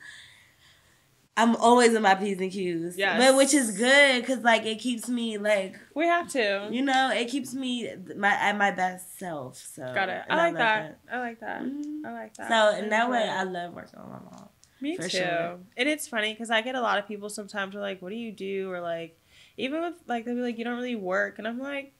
I'm always in my P's and Q's. Yes. But which is good because, like, it keeps me, like... We have to. You know, it keeps me at my best self. So got it. I like that. I like that. I like that. So, in that way, I love working with my mom. Me too. Sure. And it's funny because I get a lot of people sometimes are like, what do you do? Or, like, even with, like, they'll be like, you don't really work. And I'm like,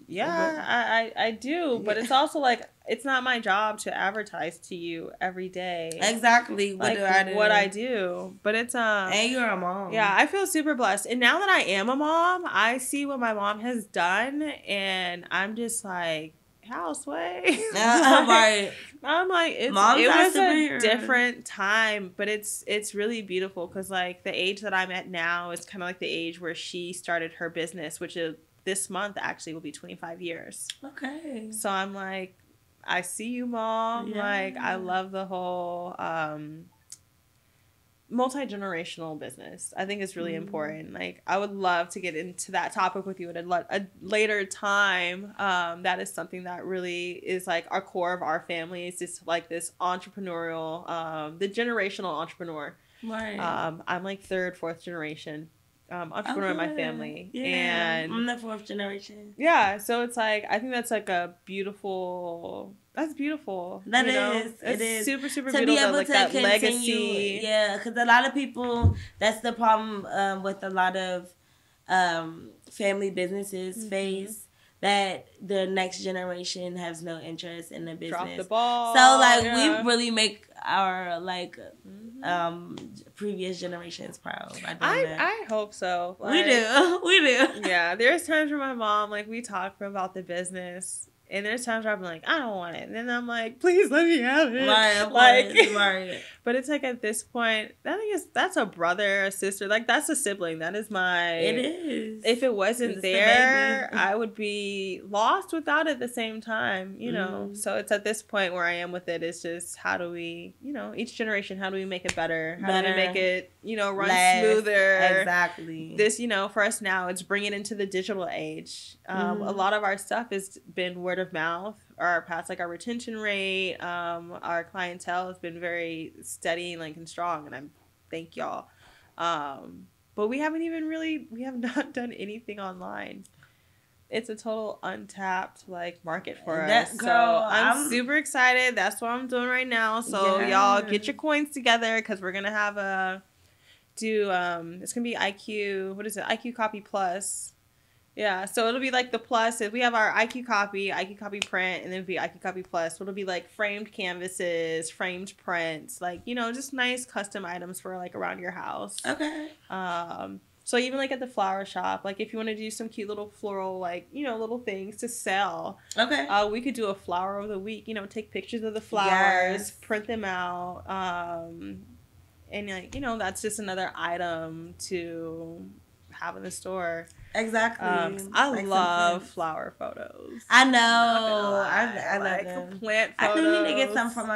yeah, I do. But it's also, like, it's not my job to advertise to you every day. Exactly. What I do. But it's and you're a mom. Yeah, I feel super blessed. And now that I am a mom, I see what my mom has done, and I'm just like, houseway. Right. I'm like, it was a different time, but it's really beautiful because, like, the age that I'm at now is kind of like the age where she started her business, which is this month actually will be 25 years. Okay. So I'm like, I see you, Mom. Yeah. Like, I love the whole multi-generational business. I think it's really important. Like, I would love to get into that topic with you at a later time. That is something that really is like our core of our family. It's just like this entrepreneurial, the generational entrepreneur. Right. I'm like third, fourth generation entrepreneur in my family. Yeah, and I'm the fourth generation. Yeah, so it's like, I think that's like a beautiful... That's beautiful. That is. It is. Super, super to beautiful. Be able like to that continue, legacy. Yeah, because a lot of people, that's the problem with a lot of family businesses face, that the next generation has no interest in the business. Drop the ball. So, like, we really make our, like, previous generations proud by doing that. I hope so. Like, we do. Yeah, there's times where my mom, like, we talk about the business, and there's times where I'm like, I don't want it. And then I'm like, please let me have it. Right, like, right. But it's like, at this point, that's a brother, a sister. Like, that's a sibling. That is my... It is. If it wasn't there, I would be lost without it at the same time, you know? So it's at this point where I am with it. It's just, how do we, you know, each generation, how do we make it better? How do we make it, you know, run smoother? Exactly. This, you know, for us now, it's bringing it into the digital age. A lot of our stuff has been word of mouth. Our past, like, our retention rate, our clientele has been very steady, like, and strong, and I thank y'all. But we haven't even we have not done anything online. It's a total untapped, like, market for us. Girl, so I'm super excited. That's what I'm doing right now. So y'all get your coins together, because we're gonna have it's gonna be IQ. What is it? IQ Copy Plus. Yeah, so it'll be like the plus. If we have our IQ copy print, and then it'll be IQ Copy Plus. So it'll be like framed canvases, framed prints, like, you know, just nice custom items for, like, around your house. Okay. So even, like, at the flower shop, like, if you want to do some cute little floral, like, you know, little things to sell. Okay. We could do a flower of the week. You know, take pictures of the flowers, print them out, and, like, you know, that's just another item to have in the store. Exactly. I love flower photos. I know. I love them. Plant photos. I do need to get some from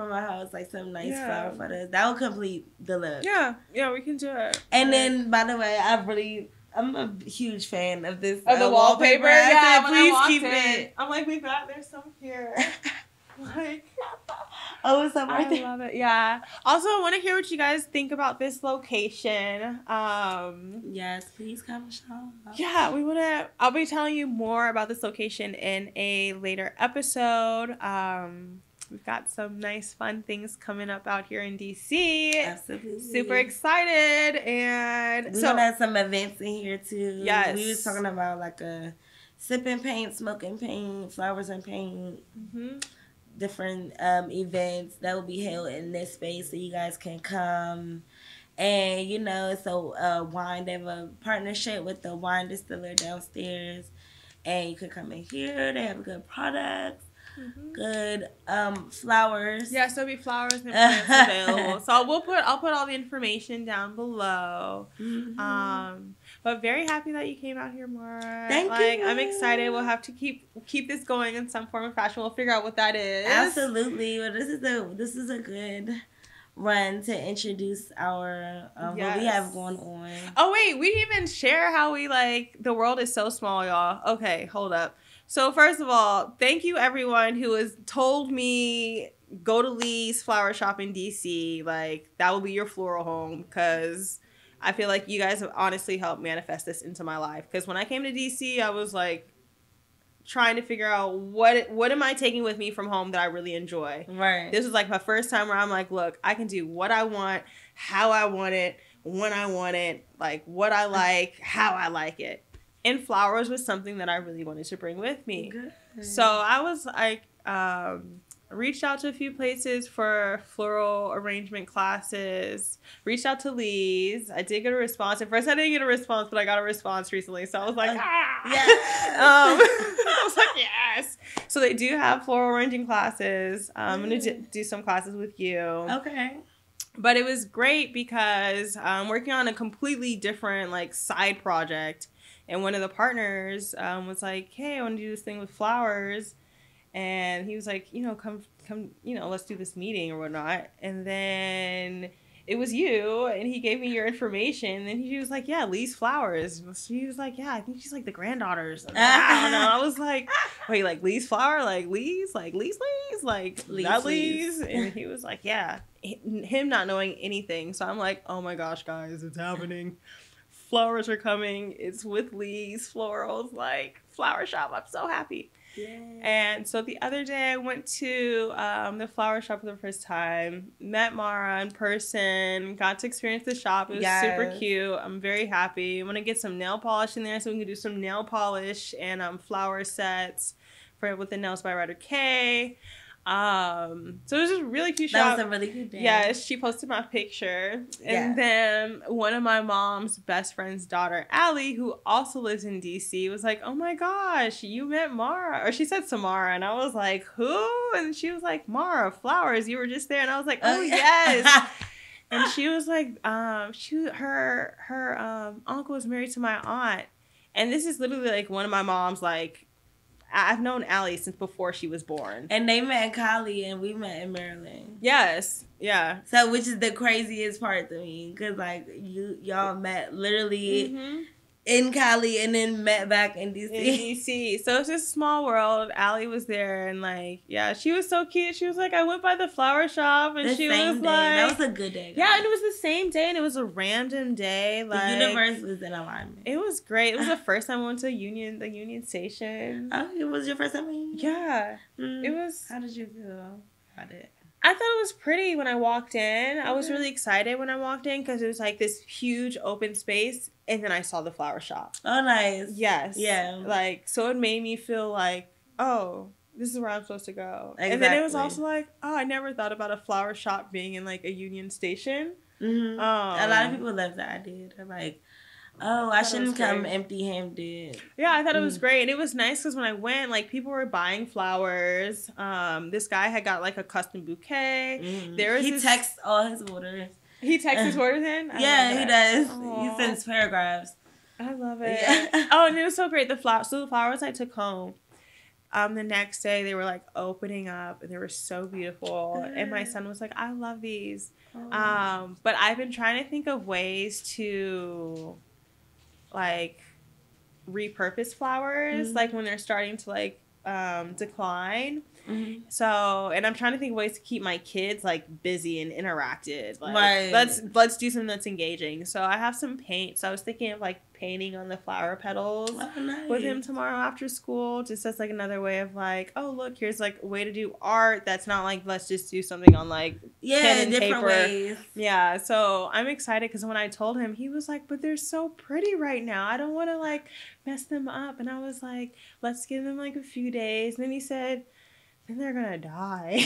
my house, like some nice flower photos. That will complete the look. Yeah, we can do it. And then, by the way, I'm a huge fan of this. Of the wallpaper. Yeah, please keep it. I'm like, there's some here. Like, oh, it's up right there. I love it. Yeah. Also, I want to hear what you guys think about this location. Yes, please come shop. Yeah, I'll be telling you more about this location in a later episode. We've got some nice, fun things coming up out here in DC. Absolutely. Super excited. And we're gonna have some events in here too. Yes. We was talking about like a sipping paint, smoking paint, flowers and paint. Mm-hmm. Different events that will be held in this space, so you guys can come. And it's a wine. They have a partnership with the wine distiller downstairs, and you could come in here. They have good products, good flowers. Yeah, so there'll be flowers and plants available. So I'll put all the information down below. But very happy that you came out here, Marah. Thank you. I'm excited. We'll have to keep this going in some form of fashion. We'll figure out what that is. Absolutely. Well, this is a good run to introduce our what we have going on. Oh wait, we didn't even share how we the world is so small, y'all. Okay, hold up. So first of all, thank you everyone who has told me go to Lee's Flower Shop in DC. That will be your floral home, because I feel like you guys have honestly helped manifest this into my life. Because when I came to DC, I was trying to figure out what am I taking with me from home that I really enjoy. Right. This was my first time where I'm look, I can do what I want, how I want it, when I want it, what I like, how I like it. And flowers was something that I really wanted to bring with me. Good. So I was reached out to a few places for floral arrangement classes. Reached out to Lee's. I did get a response. At first, I didn't get a response, but I got a response recently. So I was like, yes. I was like, yes. So they do have floral arranging classes. I'm going to do some classes with you. Okay. But it was great because I'm working on a completely different side project. And one of the partners was like, hey, I want to do this thing with flowers. And he was like, come, let's do this meeting or whatnot. And then it was you, and he gave me your information. And he was like, yeah, Lee's Flowers. She was like, yeah, I think she's the granddaughter or something. I don't know. I was like, wait, Lee's Flower? Lee's? Lee's? Not Lee's? And he was like, yeah. Him not knowing anything. So I'm like, oh my gosh, guys, it's happening. Flowers are coming. It's with Lee's Florals, flower shop. I'm so happy. Yeah. And so the other day I went to the flower shop for the first time, met Marah in person, got to experience the shop. It was super cute. I'm very happy. I'm going to get some nail polish in there so we can do some nail polish and flower sets with the Nails by Ryder K. So it was just a really cute shop. That was a really good day. Yeah, she posted my picture. And then one of my mom's best friend's daughter, Allie, who also lives in DC, was like, oh my gosh, you met Marah. Or she said Samara, and I was like, who? And she was like, Marah, Flowers, you were just there. And I was like, oh yes. And she was like, her uncle was married to my aunt. And this is literally one of my mom's I've known Allie since before she was born. And they met in Cali and we met in Maryland. Yes. Yeah. So, which is the craziest part to me. Because, y'all met literally in Cali and then met back in DC. In DC. So, it's just a small world. Allie was there and, she was so cute. She was like, I went by the flower shop and she was like... That was a good day. Guys. Yeah, and it was the same day and it was a random day. The universe was in alignment. It was great. It was the first time I went to the Union Station. Oh, it was your first time in Union? Yeah. It was... How did you feel about it? I thought it was pretty when I walked in. I was really excited when I walked in because it was this huge open space. And then I saw the flower shop. Oh, nice. Yes. Yeah. So it made me feel oh, this is where I'm supposed to go. Exactly. And then it was also oh, I never thought about a flower shop being in a Union Station. Mm-hmm. A lot of people love that idea. They're like, oh, I shouldn't come empty-handed. Yeah, I thought it was great. And it was nice because when I went, people were buying flowers. This guy had got a custom bouquet. Mm-hmm. He texts all his orders. He texts his orders in? Yeah, he does. Aww. He sends paragraphs. I love it. Yeah. Oh, and it was so great. The flowers I took home. The next day they were like opening up and they were so beautiful. And my son was like, I love these. But I've been trying to think of ways to like repurpose flowers, like when they're starting to like decline. So, and I'm trying to think of ways to keep my kids like busy and interacted. Like, let's do something that's engaging. So I have some paint. So I was thinking of like painting on the flower petals with him tomorrow after school, just as like another way of like, oh look, here's like a way to do art that's not like let's just do something on like pen and different paper. Ways. Yeah, so I'm excited because when I told him, he was like, but they're so pretty right now. I don't want to like mess them up. And I was like, let's give them like a few days. And then he said, then they're gonna die.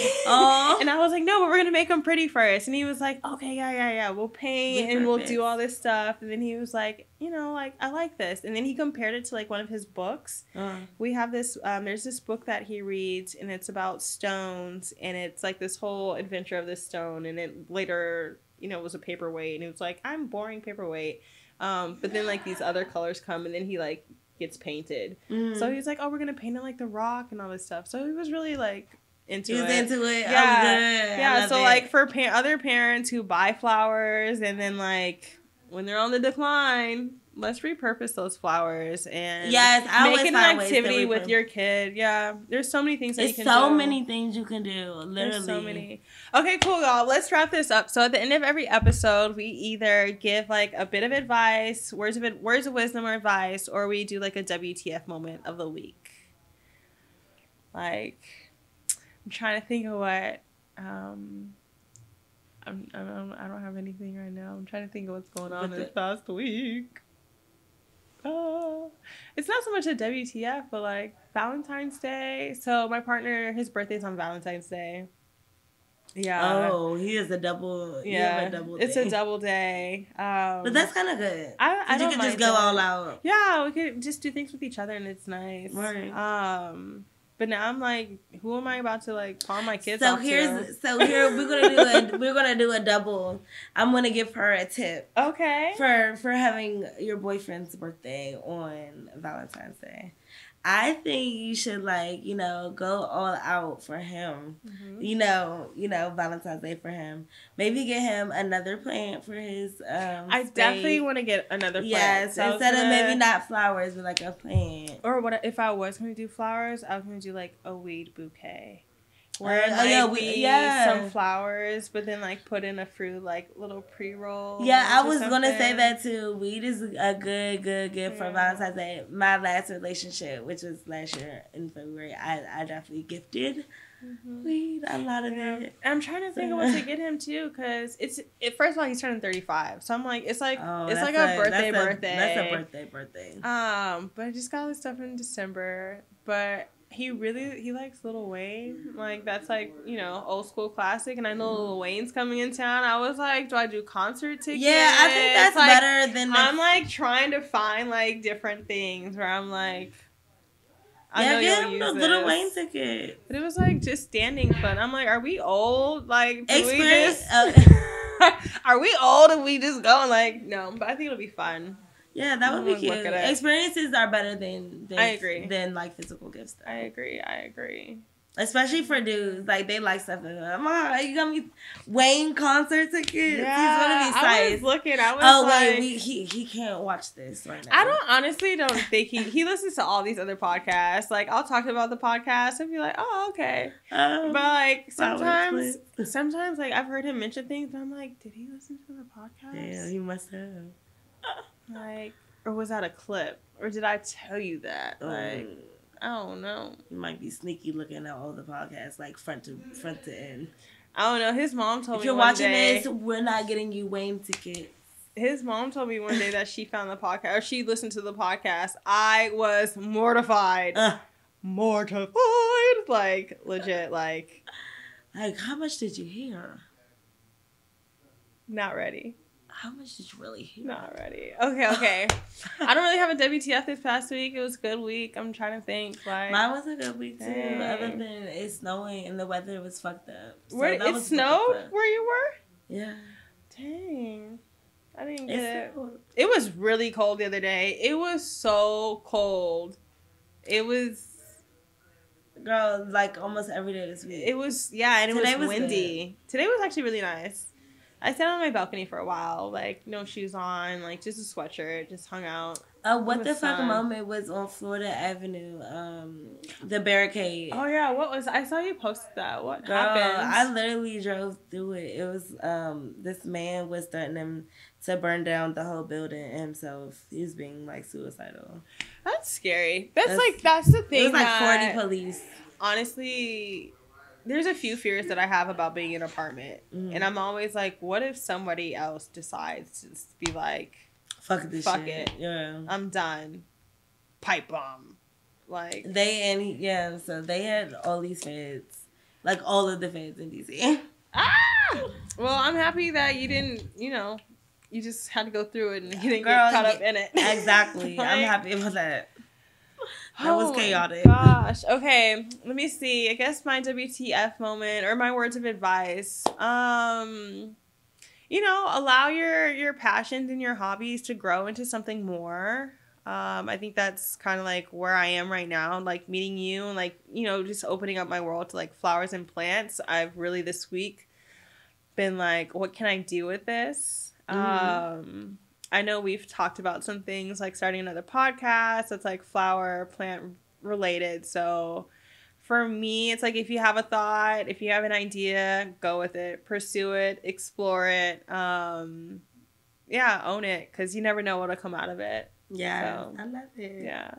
And I was like, no, but we're gonna make them pretty first. And he was like, okay, yeah, we'll paint and we'll do all this stuff. And then he was like, you know, like, I like this. And then he compared it to like one of his books. We have this there's this book that he reads, and it's about stones, and it's like this whole adventure of this stone, and it later, you know, was a paperweight, and he was like, I'm boring paperweight. But then like these other colors come, and then he like gets painted. So he's like, oh, we're gonna paint it like the rock and all this stuff. So he was really like into it. Yeah. So like for other parents who buy flowers and then like when they're on the decline, let's repurpose those flowers and make it an activity with your kid. Yeah, there's so many things that you can do. There's so many things you can do, literally. There's so many. Okay, cool, y'all. Let's wrap this up. So at the end of every episode, we either give like a bit of advice, words of wisdom or advice, or we do like a WTF moment of the week. Like, I'm trying to think of what. I don't have anything right now. I'm trying to think of what's going on this past week. It's not so much a WTF, but like Valentine's Day. So my partner, his birthday's on Valentine's Day. Yeah. Oh, he is a double. Yeah, it's day. a double day. But that's kind of good. I you can just go all out. Yeah, we could just do things with each other, and it's nice. Right. But now I'm like, who am I about to like palm my kids so off here to? we're gonna do a double. I'm gonna give her a tip. Okay. For having your boyfriend's birthday on Valentine's Day. I think you should like, you know, go all out for him. You know, Valentine's Day for him. Maybe get him another plant for his I definitely want to get another plant. Yes, so instead of maybe not flowers, but like a plant. Or what if I was going to do flowers, I was going to do like a weed bouquet. Where some flowers, but then like put in a fruit like little pre-roll. Yeah, I was gonna say that too. Weed is a good gift for Valentine's Day. My last relationship, which was last year in February, I definitely gifted weed. A lot of it. I'm trying to think of what to get him too, because first of all he's turning 35, so I'm like it's like a birthday. That's a birthday. But I just got all this stuff in December, but. He likes Lil Wayne. Like, that's, like, you know, old school classic. And I know Lil Wayne's coming in town. I was like, do I do concert tickets? Yeah, I think that's like, better than... I'm, like, trying to find, like, different things where I'm, like... I know get you'll him use the Lil Wayne ticket. But it was, like, just standing fun. I'm like, are we old? Like, do we just... Are we old and we just go? Like, no. But I think it'll be fun. Yeah, that would be cute. Experiences are better than I agree. Than like physical gifts. I agree. Especially for dudes, like they like stuff like that. Mom, you got me Wayne concert tickets. Yeah, he's gonna be psyched. Wait, he can't watch this right now. I honestly don't think he listens to all these other podcasts. Like I'll talk about the podcast and be like, oh okay, but like sometimes like I've heard him mention things, but I'm like, did he listen to the podcast? Yeah, he must have. Like, or was that a clip? Or did I tell you that? Like, I don't know. You might be sneaky looking at all the podcasts, like front to end. I don't know. His mom told me if you're watching this, we're not getting you Wayne tickets. His mom told me one day that she found the podcast, or she listened to the podcast. I was mortified. Mortified. Like, legit, like. Like, how much did you hear? Not ready. How much did you really hear? Not ready. Okay. I don't really have a WTF this past week. It was a good week. I'm trying to think. Like, mine was a good week too. Other than it's snowing and the weather was fucked up. So it snowed where you were? Yeah. Dang. I didn't get it. It was really cold the other day. It was so cold. It was... Girl, like almost every day this week. It was, yeah, and it was windy. Today was actually really nice. I sat on my balcony for a while, like, no shoes on, like, just a sweatshirt, just hung out. What the fuck moment was on Florida Avenue, the barricade. Oh, yeah, what was, I saw you post that. What happened? I literally drove through it. It was, this man was threatening to burn down the whole building himself. He was being, like, suicidal. That's scary. That's the thing. It was like 40 police. Honestly... There's a few fears that I have about being in an apartment. And I'm always like, what if somebody else decides to just be like, fuck this fuck shit. It. Yeah. I'm done. Pipe bomb. Like. So they had all these feds. Like all of the feds in DC. Ah! Well, I'm happy that you didn't, you just had to go through it and you didn't get caught up in it. Exactly. Like, I'm happy about that. That was chaotic. Gosh. Okay. Let me see. I guess my WTF moment or my words of advice. Allow your passions and your hobbies to grow into something more. I think that's kind of like where I am right now. Like meeting you and like, just opening up my world to like flowers and plants. I've really this week been like, what can I do with this? I know we've talked about some things like starting another podcast that's like flower, plant related. So for me, it's like if you have a thought, if you have an idea, go with it, pursue it, explore it. Own it because you never know what'll come out of it. Yeah, so, I love it. Yeah.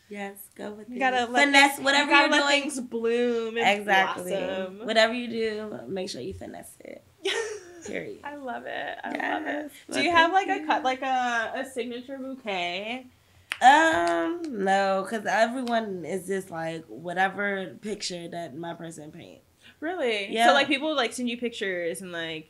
Yes, go with it. You gotta finesse whatever you're doing. Let things bloom and blossom. Whatever you do, make sure you finesse it. Period. I love it. I love it. Do you have like a signature bouquet? No, because everyone is just like whatever picture that my person paints. Really? Yeah. So like people like send you pictures and like.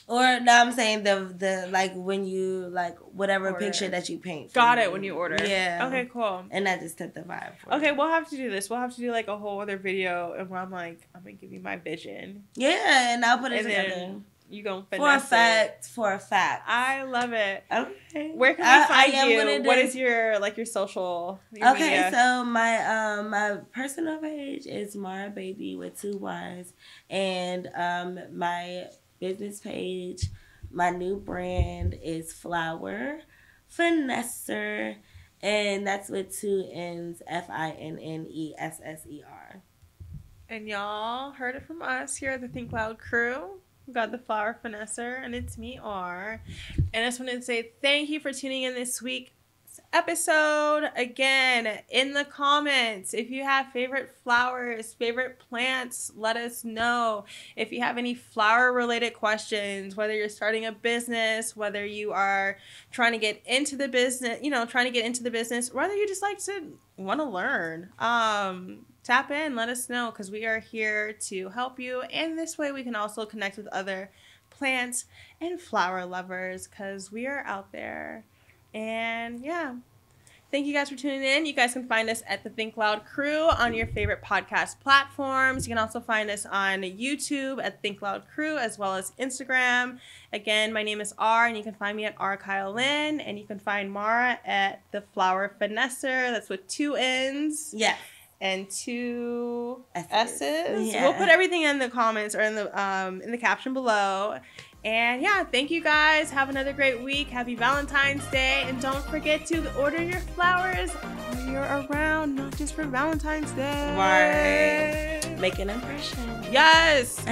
Or no, I'm saying the like when you like whatever order. Picture that you paint. Got it when you order. Yeah. Okay, cool. And that just took the vibe. Okay, we'll have to do this. We'll have to do like a whole other video and where I'm like, I'm gonna give you my vision. Yeah, and I'll put it together. You gonna finesse for a fact. I love it. Okay. Where can we find you? What is your social? Your media? So my personal page is marahbabyy with 2 Y's, and my business page, my new brand is Flower Finnesser, and that's with 2 N's, FINNESSER. And y'all heard it from us here at the Think Loud crew. We got the Flower Finnesser, and it's me, R. And I just wanted to say thank you for tuning in this week's episode. Again, in the comments, if you have favorite flowers, favorite plants, let us know. If you have any flower-related questions, whether you're starting a business, whether you are trying to get into the business, whether you just like to want to learn, tap in, let us know, because we are here to help you. And this way we can also connect with other plants and flower lovers, because we are out there. And yeah, thank you guys for tuning in. You guys can find us at the Think Loud crew on your favorite podcast platforms. You can also find us on YouTube at Think Loud crew, as well as Instagram. Again, my name is R, and you can find me at R Kyle Lynn, and you can find Marah at the Flower Finnesser. That's with 2 N's. Yes. And 2 S's. Yeah. We'll put everything in the comments or in the caption below. And yeah, thank you guys. Have another great week. Happy Valentine's Day. And don't forget to order your flowers while you're around, not just for Valentine's Day. Right. Make an impression. Yes.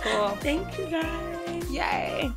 Cool. Thank you guys. Yay.